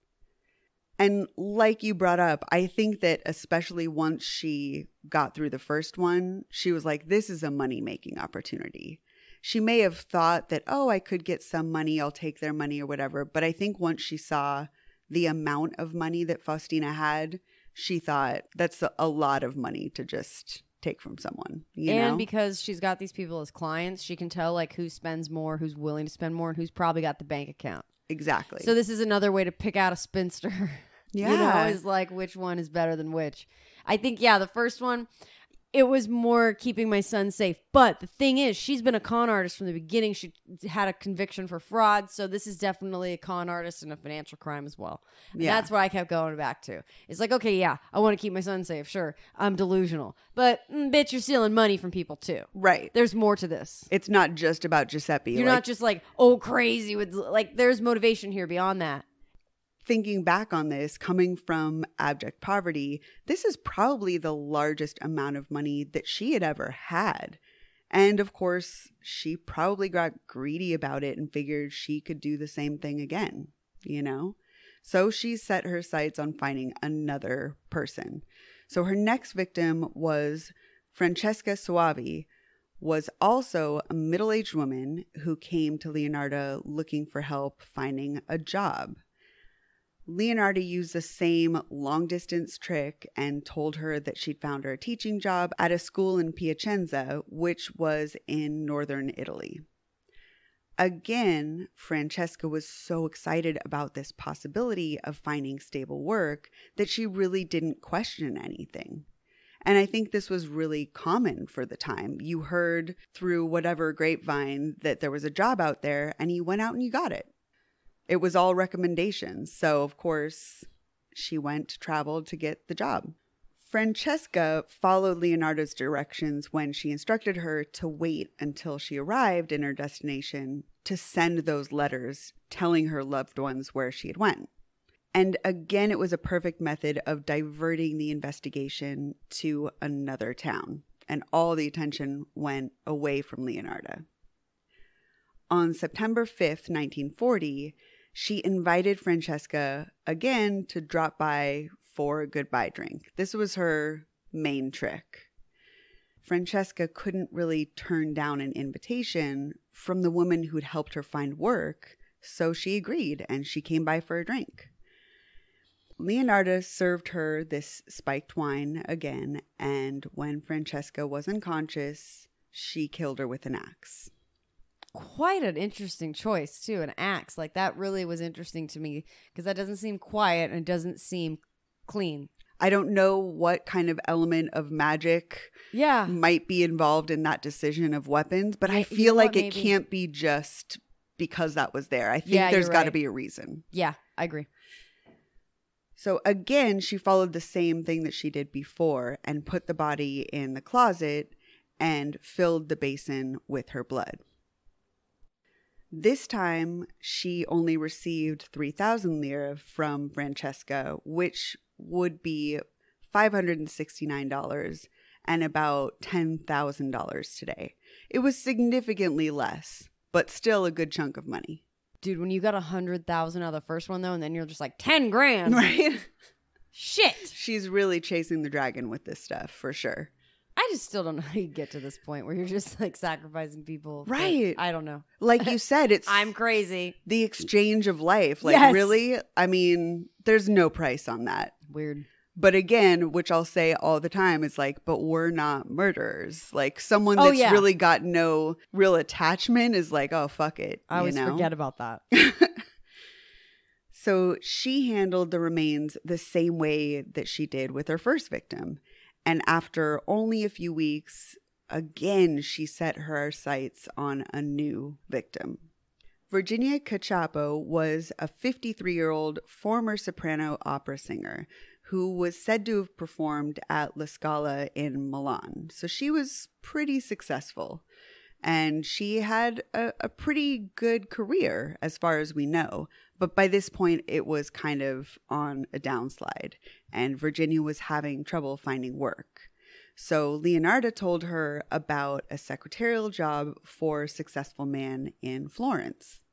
And like you brought up, I think that especially once she got through the first one, she was like, this is a money-making opportunity. She may have thought that, oh, I could get some money, I'll take their money or whatever. But I think once she saw the amount of money that Faustina had, she thought that's a lot of money to just take from someone, you know? Because she's got these people as clients, she can tell like who spends more, who's willing to spend more, and who's probably got the bank account. Exactly. So this is another way to pick out a spinster. Yeah. You know, is like which one is better than which. I think, yeah, the first one, it was more keeping my son safe. But the thing is, she's been a con artist from the beginning. She had a conviction for fraud. So this is definitely a con artist and a financial crime as well. And Yeah. that's what I kept going back to. It's like, okay, yeah, I want to keep my son safe. Sure, I'm delusional. But bitch, you're stealing money from people too. Right. There's more to this. It's not just about Giuseppe. You're not just like, oh, crazy with like, there's motivation here beyond that. thinking back on this, coming from abject poverty, this is probably the largest amount of money that she had ever had. And of course, she probably got greedy about it and figured she could do the same thing again, you know? So she set her sights on finding another person. So her next victim was Francesca Soavi, was also a middle-aged woman who came to Leonarda looking for help finding a job. Leonarda used the same long-distance trick and told her that she'd found her a teaching job at a school in Piacenza, which was in northern Italy. Again, Francesca was so excited about this possibility of finding stable work that she really didn't question anything. And I think this was really common for the time. You heard through whatever grapevine that there was a job out there, and you went out and you got it. It was all recommendations. So, of course, she traveled to get the job. Francesca followed Leonarda's directions when she instructed her to wait until she arrived in her destination to send those letters telling her loved ones where she had went. And again, it was a perfect method of diverting the investigation to another town, and all the attention went away from Leonarda. On September 5th, 1940, she invited Francesca again to drop by for a goodbye drink. This was her main trick. Francesca couldn't really turn down an invitation from the woman who'd helped her find work, so she agreed and she came by for a drink. Leonarda served her this spiked wine again, and when Francesca was unconscious, she killed her with an axe. Quite an interesting choice, too, an axe. Like, that really was interesting to me, because that doesn't seem quiet and it doesn't seem clean. I don't know what kind of element of magic might be involved in that decision of weapons, but I feel like it can't be just because that was there. I think there's got to be a reason. Yeah, I agree. So again, she followed the same thing that she did before and put the body in the closet and filled the basin with her blood. This time, she only received 3,000 lire from Francesca, which would be $569 and about $10,000 today. It was significantly less, but still a good chunk of money. Dude, when you got 100,000 out of the first one, though, and then you're just like 10 grand. Right? Shit. She's really chasing the dragon with this stuff, for sure. I just still don't know how you get to this point where you're just like sacrificing people. Right. I don't know. Like you said, it's I'm crazy. The exchange of life. Like, really? I mean, there's no price on that. Weird. But again, which I'll say all the time, is like, but we're not murderers. Like, someone that's really got no real attachment is like, oh, fuck it. I always forget about that. So she handled the remains the same way that she did with her first victim. And after only a few weeks, again, she set her sights on a new victim. Virginia Cacioppo was a 53-year-old former soprano opera singer who was said to have performed at La Scala in Milan. So she was pretty successful. And she had a pretty good career as far as we know. But by this point, it was kind of on a downslide. And Virginia was having trouble finding work. So Leonarda told her about a secretarial job for a successful man in Florence.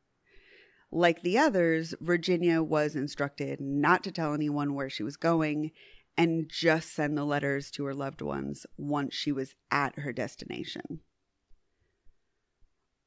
Like the others, Virginia was instructed not to tell anyone where she was going and just send the letters to her loved ones once she was at her destination.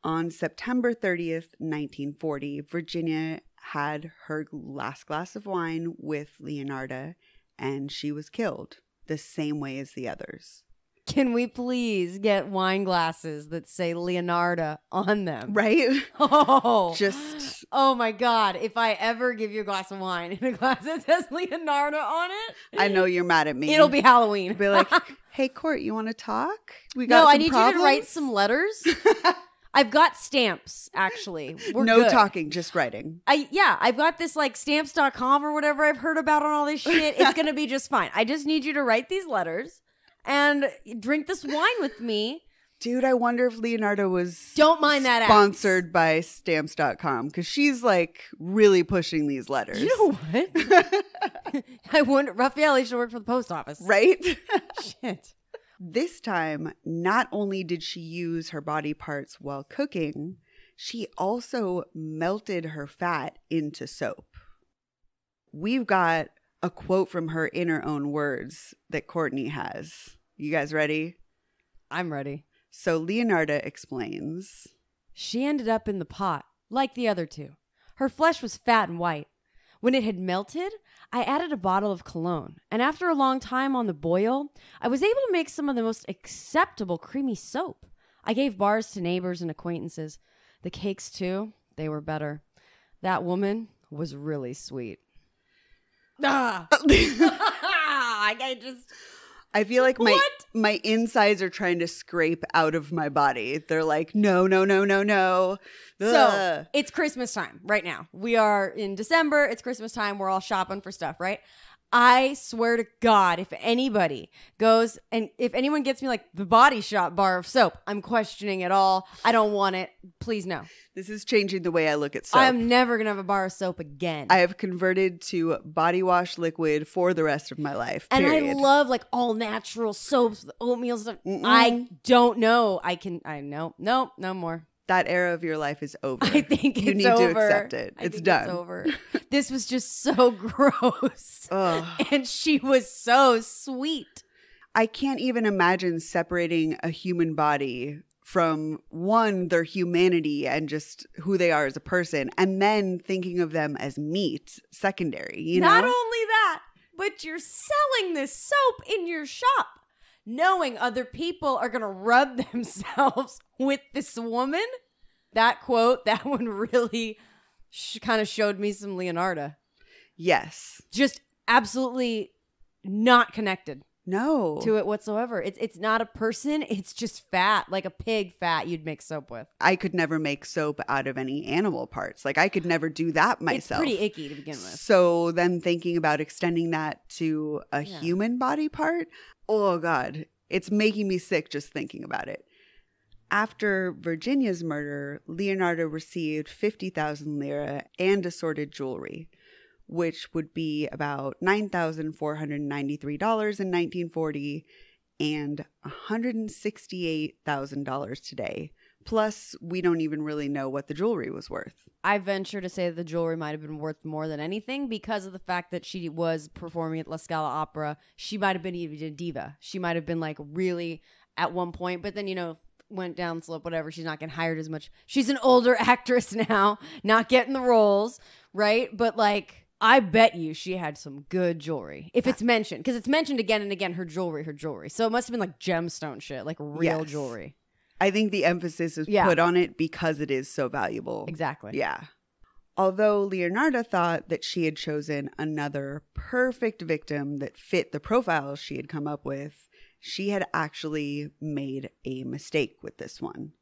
On September 30th, 1940, Virginia had her last glass of wine with Leonarda, and she was killed the same way as the others. Can we please get wine glasses that say Leonarda on them? Right? Oh. Just... Oh, my God. If I ever give you a glass of wine in a glass that says Leonarda on it... I know you're mad at me. It'll be Halloween. Be like, hey, Court, you want to talk? We got I need problems? You to write some letters. I've got stamps, actually. We're no good. Talking, just writing. I've got this like stamps.com or whatever I've heard about on all this shit. It's going to be just fine. I just need you to write these letters and drink this wine with me Dude, I wonder if Leonarda was Don't mind that sponsored by stamps.com because she's like really pushing these letters. You know what? I wonder, Raffaele should work for the post office. Right? Shit. This time, not only did she use her body parts while cooking, she also melted her fat into soap. We've got a quote from her in her own words that Courtney has. You guys ready? I'm ready. So Leonarda explains. She ended up in the pot, like the other two. Her flesh was fat and white. When it had melted, I added a bottle of cologne, and after a long time on the boil, I was able to make some of the most acceptable creamy soap. I gave bars to neighbors and acquaintances. The cakes, too, they were better. That woman was really sweet. Ah! I feel like my insides are trying to scrape out of my body. They're like, no. So it's Christmas time right now. We are in December. It's Christmas time. We're all shopping for stuff, right? I swear to God, if anybody goes and if anyone gets me like the Body Shop bar of soap, I'm questioning it all. I don't want it. Please no. This is changing the way I look at soap. I'm never going to have a bar of soap again. I have converted to body wash liquid for the rest of my life. And period. I love like all natural soaps, oatmeal stuff. I don't know. No more. That era of your life is over. I think you it's need over. to accept it. It's done. It's over. This was just so gross. Ugh. And she was so sweet. I can't even imagine separating a human body from one, their humanity and just who they are as a person, and then thinking of them as meat, secondary, you know? Not only that, but you're selling this soap in your shop, knowing other people are going to rub themselves with this woman. That quote, that one really kind of showed me some Leonarda. Yes. Just absolutely not connected. No. To it whatsoever. It's not a person. It's just fat, like a pig fat you'd make soap with. I could never make soap out of any animal parts. Like I could never do that myself. It's pretty icky to begin with. So then thinking about extending that to a human body part, oh God, it's making me sick just thinking about it. After Virginia's murder, Leonarda received 50,000 lira and assorted jewelry, which would be about $9,493 in 1940 and $168,000 today. Plus, we don't even really know what the jewelry was worth. I venture to say that the jewelry might have been worth more than anything because of the fact that she was performing at La Scala Opera. She might have been even a diva. She might have been like really at one point, but then, you know, went down slope, whatever. She's not getting hired as much. She's an older actress now, not getting the roles, right? But like, I bet you she had some good jewelry. If it's mentioned, because it's mentioned again and again, her jewelry. So it must have been like gemstone shit, like real jewelry. I think the emphasis is put on it because it is so valuable. Exactly. Yeah. Although Leonarda thought that she had chosen another perfect victim that fit the profile she had come up with, she had actually made a mistake with this one.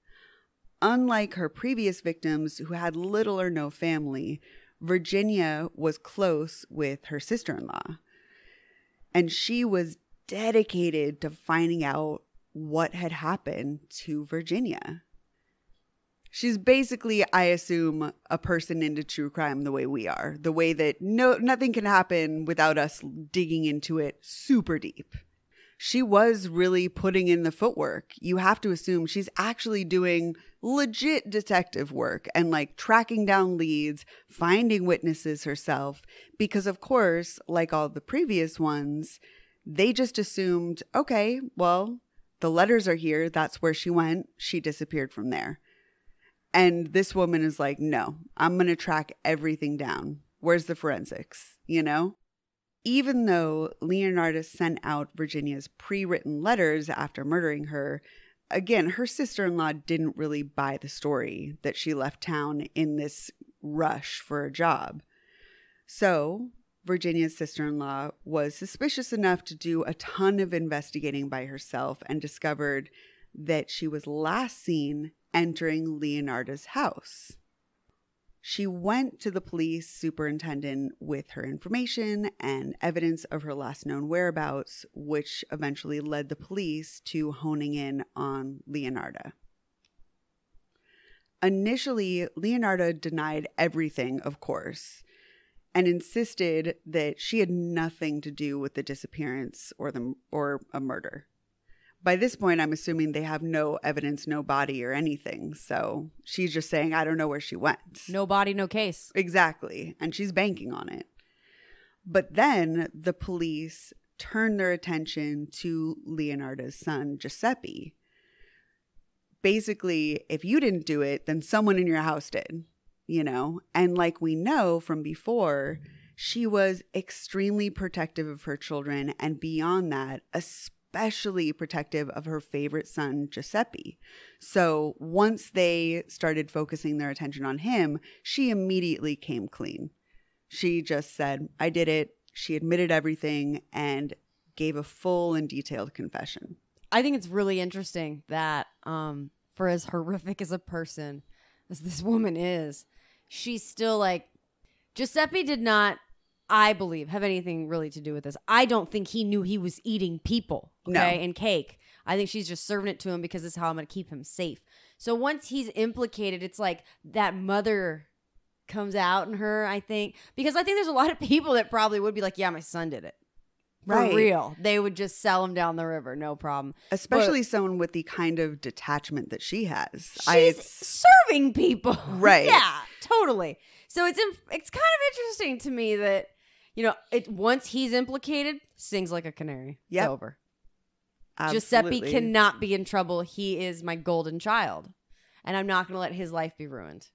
Unlike her previous victims who had little or no family, Virginia was close with her sister-in-law. And she was dedicated to finding out what had happened to Virginia. She's basically, I assume, a person into true crime the way we are. The way that nothing can happen without us digging into it super deep. She was really putting in the footwork. You have to assume she's actually doing legit detective work and like tracking down leads, finding witnesses herself. Because of course, like all the previous ones, they just assumed, okay, well, the letters are here. That's where she went. She disappeared from there. And this woman is like, no, I'm going to track everything down. Where's the forensics? You know? Even though Leonarda sent out Virginia's pre-written letters after murdering her, again, her sister-in-law didn't really buy the story that she left town in this rush for a job. So Virginia's sister-in-law was suspicious enough to do a ton of investigating by herself and discovered that she was last seen entering Leonarda's house. She went to the police superintendent with her information and evidence of her last known whereabouts, which eventually led the police to honing in on Leonarda. Initially, Leonarda denied everything, of course, and insisted that she had nothing to do with the disappearance or a murder. By this point, I'm assuming they have no evidence, no body or anything. So she's just saying, I don't know where she went. No body, no case. Exactly. And she's banking on it. But then the police turned their attention to Leonarda's son, Giuseppe. Basically, if you didn't do it, then someone in your house did, you know? And like we know from before, she was extremely protective of her children. And beyond that, especially protective of her favorite son, Giuseppe. So once they started focusing their attention on him, she immediately came clean. She just said, I did it. She admitted everything and gave a full and detailed confession. I think it's really interesting that for as horrific as a person as this woman is, she's still like, Giuseppe did not, I believe, have anything really to do with this. I don't think he knew he was eating people, okay, and cake. I think she's just serving it to him because it's how I'm going to keep him safe. So once he's implicated, it's like that mother comes out in her, I think. Because I think there's a lot of people that probably would be like, yeah, my son did it. For real. They would just sell him down the river, no problem. Especially someone with the kind of detachment that she has. She's serving people. Right. Yeah, totally. So it's kind of interesting to me that, you know, once he's implicated, sings like a canary. Yep. It's over. Absolutely. Giuseppe cannot be in trouble. He is my golden child. And I'm not going to let his life be ruined.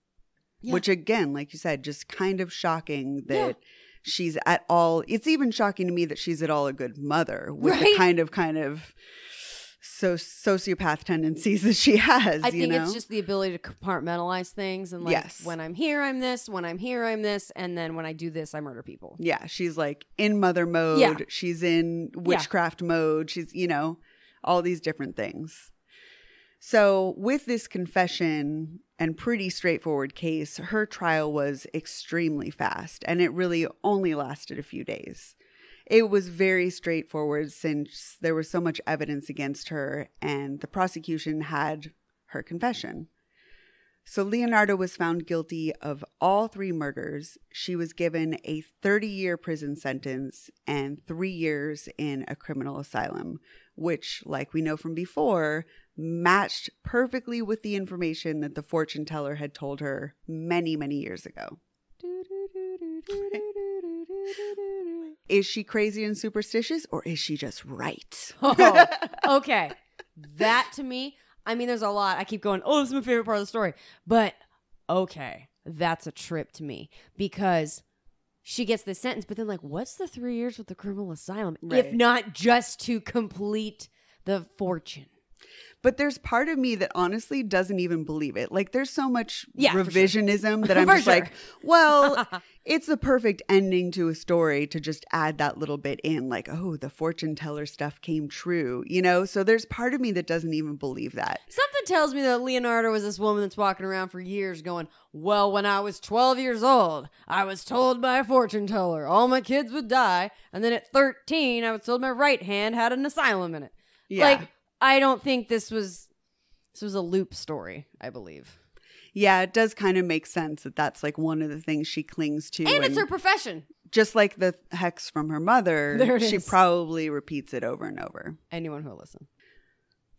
Yeah. Which again, like you said, just kind of shocking that she's at all. It's even shocking to me that she's at all a good mother with the kind of sociopath tendencies that she has. I think it's just the ability to compartmentalize things and like when I'm here, I'm this. When I'm here, I'm this. And then when I do this, I murder people. Yeah. She's like in mother mode. Yeah. She's in witchcraft mode. She's, you know, all these different things. So with this confession and pretty straightforward case, her trial was extremely fast and it really only lasted a few days. It was very straightforward since there was so much evidence against her and the prosecution had her confession. So Leonarda was found guilty of all 3 murders. She was given a 30-year prison sentence and 3 years in a criminal asylum, which, like we know from before, matched perfectly with the information that the fortune teller had told her many, many years ago. Is she crazy and superstitious, or is she just right? Oh, okay. That to me, I mean, there's a lot. I keep going, oh, this is my favorite part of the story. But, okay, that's a trip to me because she gets this sentence, but then like, what's the 3 years with the criminal asylum? Right. If not just to complete the fortune. But there's part of me that honestly doesn't even believe it. Like, there's so much revisionism that I'm just like, well, it's the perfect ending to a story to just add that little bit in. Like, oh, the fortune teller stuff came true, you know? So there's part of me that doesn't even believe that. Something tells me that Leonarda was this woman that's walking around for years going, well, when I was 12 years old, I was told by a fortune teller all my kids would die. And then at 13, I was told my right hand had an asylum in it. Yeah. Like, I don't think this was a loop story, I believe. Yeah, it does kind of make sense that that's like one of the things she clings to. And it's her profession. Just like the hex from her mother, she probably repeats it over and over. Anyone who'll listen.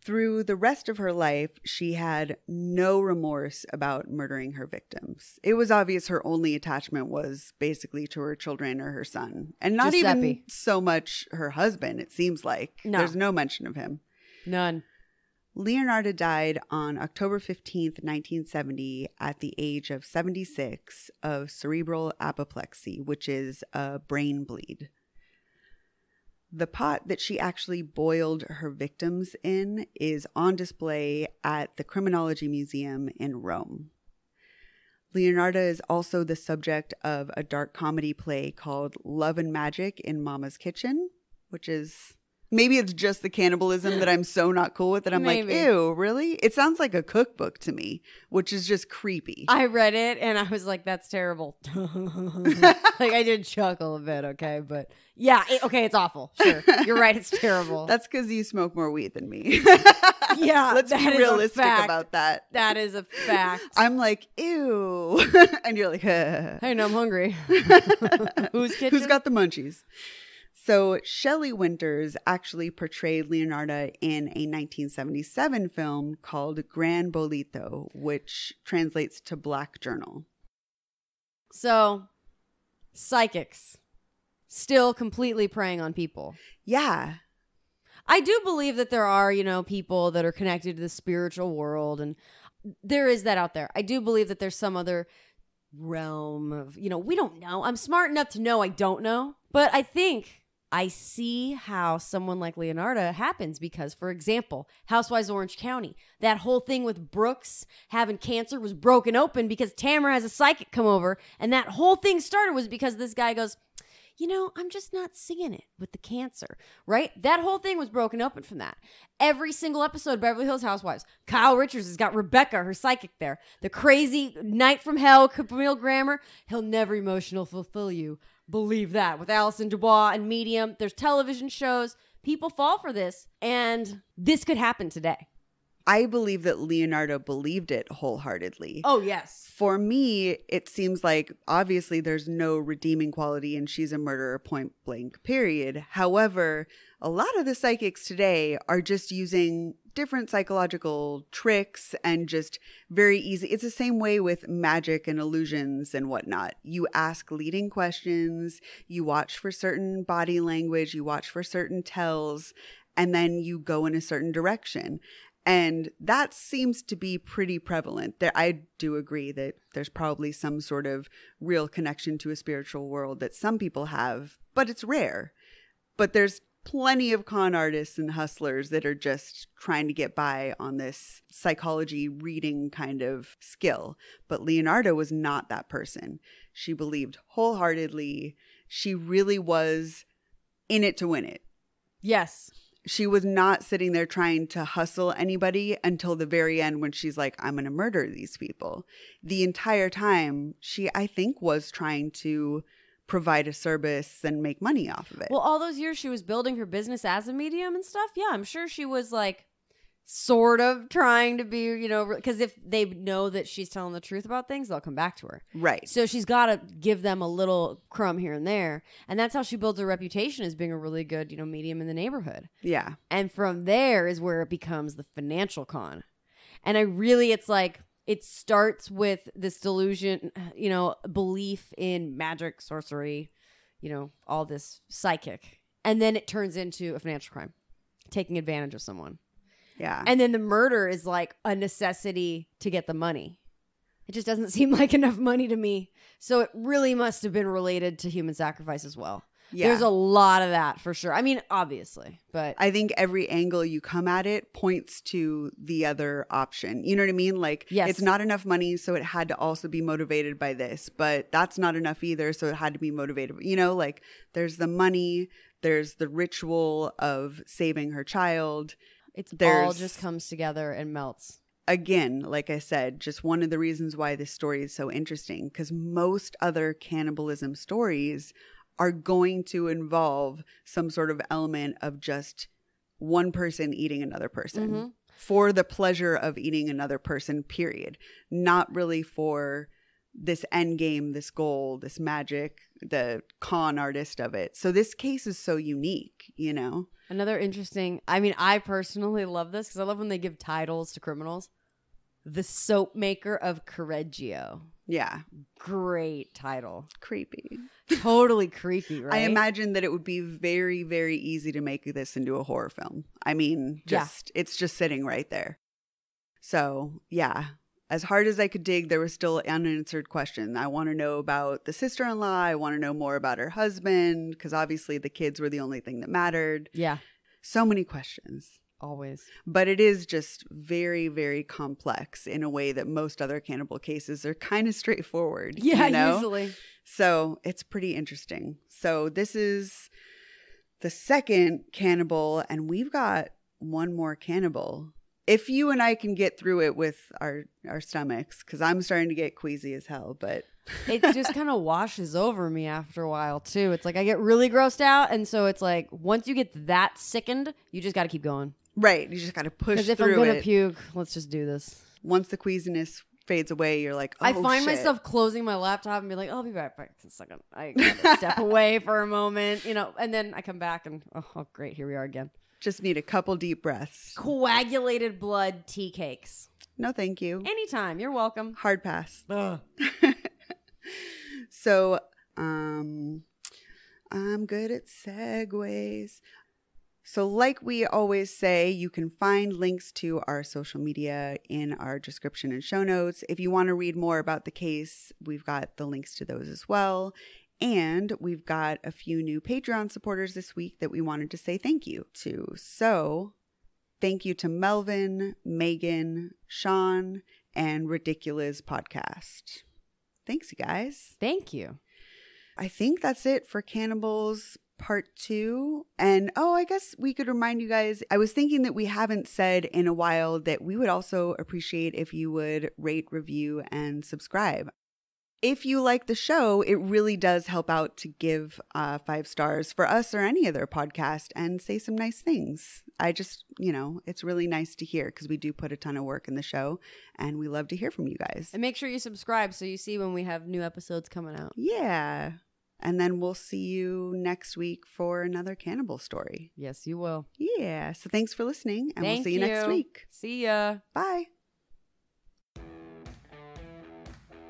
Through the rest of her life, she had no remorse about murdering her victims. It was obvious her only attachment was basically to her children or her son. And not even so much her husband, it seems like. No. There's no mention of him. None. Leonarda died on October 15th, 1970, at the age of 76 of cerebral apoplexy, which is a brain bleed. The pot that she actually boiled her victims in is on display at the Criminology Museum in Rome. Leonarda is also the subject of a dark comedy play called Love and Magic in Mama's Kitchen, which is Maybe it's just the cannibalism that I'm so not cool with that I'm Maybe. like, ew, really? It sounds like a cookbook to me, which is just creepy. I read it and I was like, that's terrible. Like, I did chuckle a bit, okay? But yeah, it's awful. Sure. You're right, it's terrible. That's because you smoke more weed than me. Yeah, Let's that be is a realistic fact. about that. That is a fact. I'm like, ew. And you're like, Hey, no, I'm hungry. Who's kitchen? Who's got the munchies? So Shelley Winters actually portrayed Leonarda in a 1977 film called Gran Bolito, which translates to Black Journal. So, psychics still completely preying on people. Yeah. I do believe that there are, people that are connected to the spiritual world, and there is that out there. I do believe that there's some other realm of, we don't know. I'm smart enough to know I don't know, but I think I see how someone like Leonarda happens because, for example, Housewives of Orange County, that whole thing with Brooks having cancer was broken open because Tamara has a psychic come over, and that whole thing started was because this guy goes, I'm just not seeing it with the cancer, right? That whole thing was broken open from that. Every single episode of Beverly Hills Housewives, Kyle Richards has got Rebecca, her psychic there. The crazy Night from Hell, Camille Grammer, he'll never emotional fulfill you. Believe that. With Allison Dubois and Medium, there's television shows. People fall for this, and this could happen today. I believe that Leonarda believed it wholeheartedly. Oh, yes. For me, it seems like obviously there's no redeeming quality and she's a murderer, point blank, period. However, a lot of the psychics today are just using different psychological tricks and just very easy. It's the same way with magic and illusions and whatnot. You ask leading questions, you watch for certain body language, you watch for certain tells, and then you go in a certain direction. And that seems to be pretty prevalent. I do agree that there's probably some sort of real connection to a spiritual world that some people have, but it's rare. But there's plenty of con artists and hustlers that are just trying to get by on this psychology reading kind of skill. But Leonarda was not that person. She believed wholeheartedly. She really was in it to win it. Yes. She was not sitting there trying to hustle anybody until the very end when she's like, I'm going to murder these people. The entire time, she, I think, was trying to provide a service and make money off of it. Well, all those years she was building her business as a medium and stuff. Yeah, I'm sure she was like sort of trying to be, because if they know that she's telling the truth about things, they'll come back to her. Right. So she's got to give them a little crumb here and there. And that's how she builds her reputation as being a really good, medium in the neighborhood. Yeah. And from there is where it becomes the financial con. And it's like, it starts with this delusion, belief in magic, sorcery, all this psychic. And then it turns into a financial crime, taking advantage of someone. Yeah. And then the murder is like a necessity to get the money. It just doesn't seem like enough money to me. So it really must have been related to human sacrifice as well. Yeah. There's a lot of that for sure. I mean, obviously, but I think every angle you come at it points to the other option. You know what I mean? Like, yes. It's not enough money, so it had to also be motivated by this, but that's not enough either, so it had to be motivated. Like there's the money, there's the ritual of saving her child. All just comes together and melts. Again, like I said, just one of the reasons why this story is so interesting, because most other cannibalism stories are going to involve some sort of element of just one person eating another person for the pleasure of eating another person, period. Not really for this end game, this goal, this magic, the con artist of it. So this case is so unique, Another interesting, I personally love this because I love when they give titles to criminals. The Soap Maker of Correggio. Yeah. Great title. Creepy. Totally creepy, right? I imagine that it would be very, very easy to make this into a horror film. It's just sitting right there. So, yeah. As hard as I could dig, there was still an unanswered question. I want to know about the sister-in-law. I want to know more about her husband, because obviously the kids were the only thing that mattered. Yeah. So many questions. Always. But it is just very, very complex in a way that most other cannibal cases are kind of straightforward. Yeah, usually. So it's pretty interesting. So this is the second cannibal, and we've got one more cannibal. If you and I can get through it with our stomachs, because I'm starting to get queasy as hell, but it just kind of washes over me after a while too. It's like I get really grossed out, and so it's like once you get that sickened, you just got to keep going. Right, you just got to push through it. Because if I'm gonna puke, let's just do this. Once the queasiness fades away, you're like, oh, I find shit. myself closing my laptop and be like, I'll be right back in a second. I gotta step away for a moment, and then I come back and oh great, here we are again. Just need a couple deep breaths. Coagulated blood tea cakes. No, thank you. Anytime. You're welcome. Hard pass. So, I'm good at segues. So like we always say, you can find links to our social media in our description and show notes. If you want to read more about the case, we've got the links to those as well. And we've got a few new Patreon supporters this week that we wanted to say thank you to. So thank you to Melvin, Megan, Sean, and Ridiculous Podcast. Thanks, you guys. Thank you. I think that's it for Cannibals Part 2. And I guess we could remind you guys, I was thinking that we haven't said in a while that we would also appreciate if you would rate, review, and subscribe. If you like the show, it really does help out to give 5 stars for us or any other podcast and say some nice things. I just, it's really nice to hear because we do put a ton of work in the show and we love to hear from you guys. And make sure you subscribe so you see when we have new episodes coming out. Yeah. And then we'll see you next week for another cannibal story. Yes, you will. Yeah. So thanks for listening, and we'll see you next week. See ya. Bye.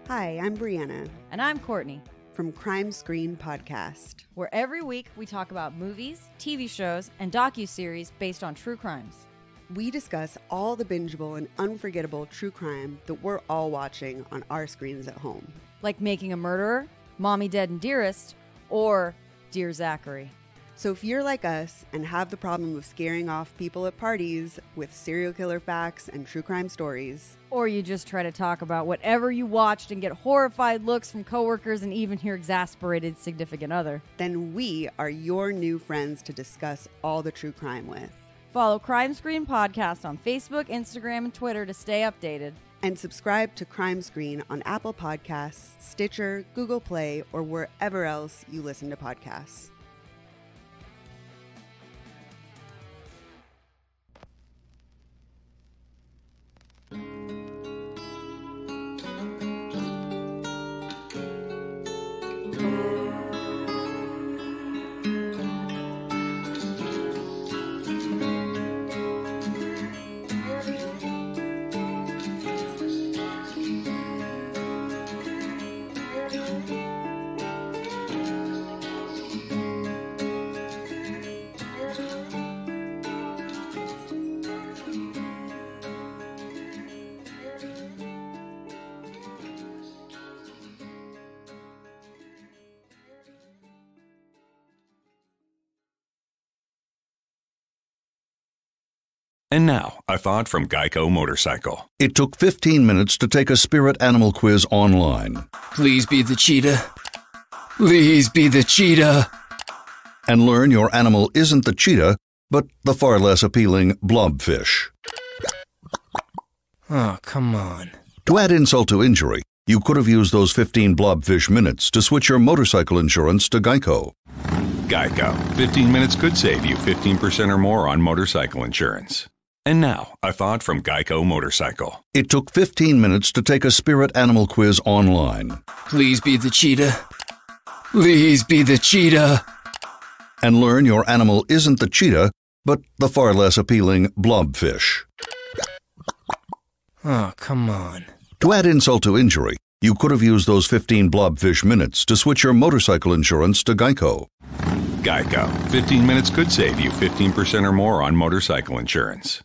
Hi, I'm Brianna. And I'm Courtney. From Crime Screen Podcast, where every week we talk about movies, TV shows, and docuseries based on true crimes. We discuss all the bingeable and unforgettable true crime that we're all watching on our screens at home. Like Making a Murderer, Mommy Dead and Dearest, or Dear Zachary. So if you're like us and have the problem of scaring off people at parties with serial killer facts and true crime stories, or you just try to talk about whatever you watched and get horrified looks from coworkers and even your exasperated significant other, then we are your new friends to discuss all the true crime with. Follow Crime Screen Podcast on Facebook, Instagram, and Twitter to stay updated. And subscribe to Crime Screen on Apple Podcasts, Stitcher, Google Play, or wherever else you listen to podcasts. And now, a thought from Geico Motorcycle. It took 15 minutes to take a spirit animal quiz online. Please be the cheetah. Please be the cheetah. And learn your animal isn't the cheetah, but the far less appealing blobfish. Oh, come on. To add insult to injury, you could have used those 15 blobfish minutes to switch your motorcycle insurance to Geico. Geico. 15 minutes could save you 15% or more on motorcycle insurance. And now, a thought from Geico Motorcycle. It took 15 minutes to take a spirit animal quiz online. Please be the cheetah. Please be the cheetah. And learn your animal isn't the cheetah, but the far less appealing blobfish. Oh, come on. To add insult to injury, you could have used those 15 blobfish minutes to switch your motorcycle insurance to Geico. Geico. 15 minutes could save you 15% or more on motorcycle insurance.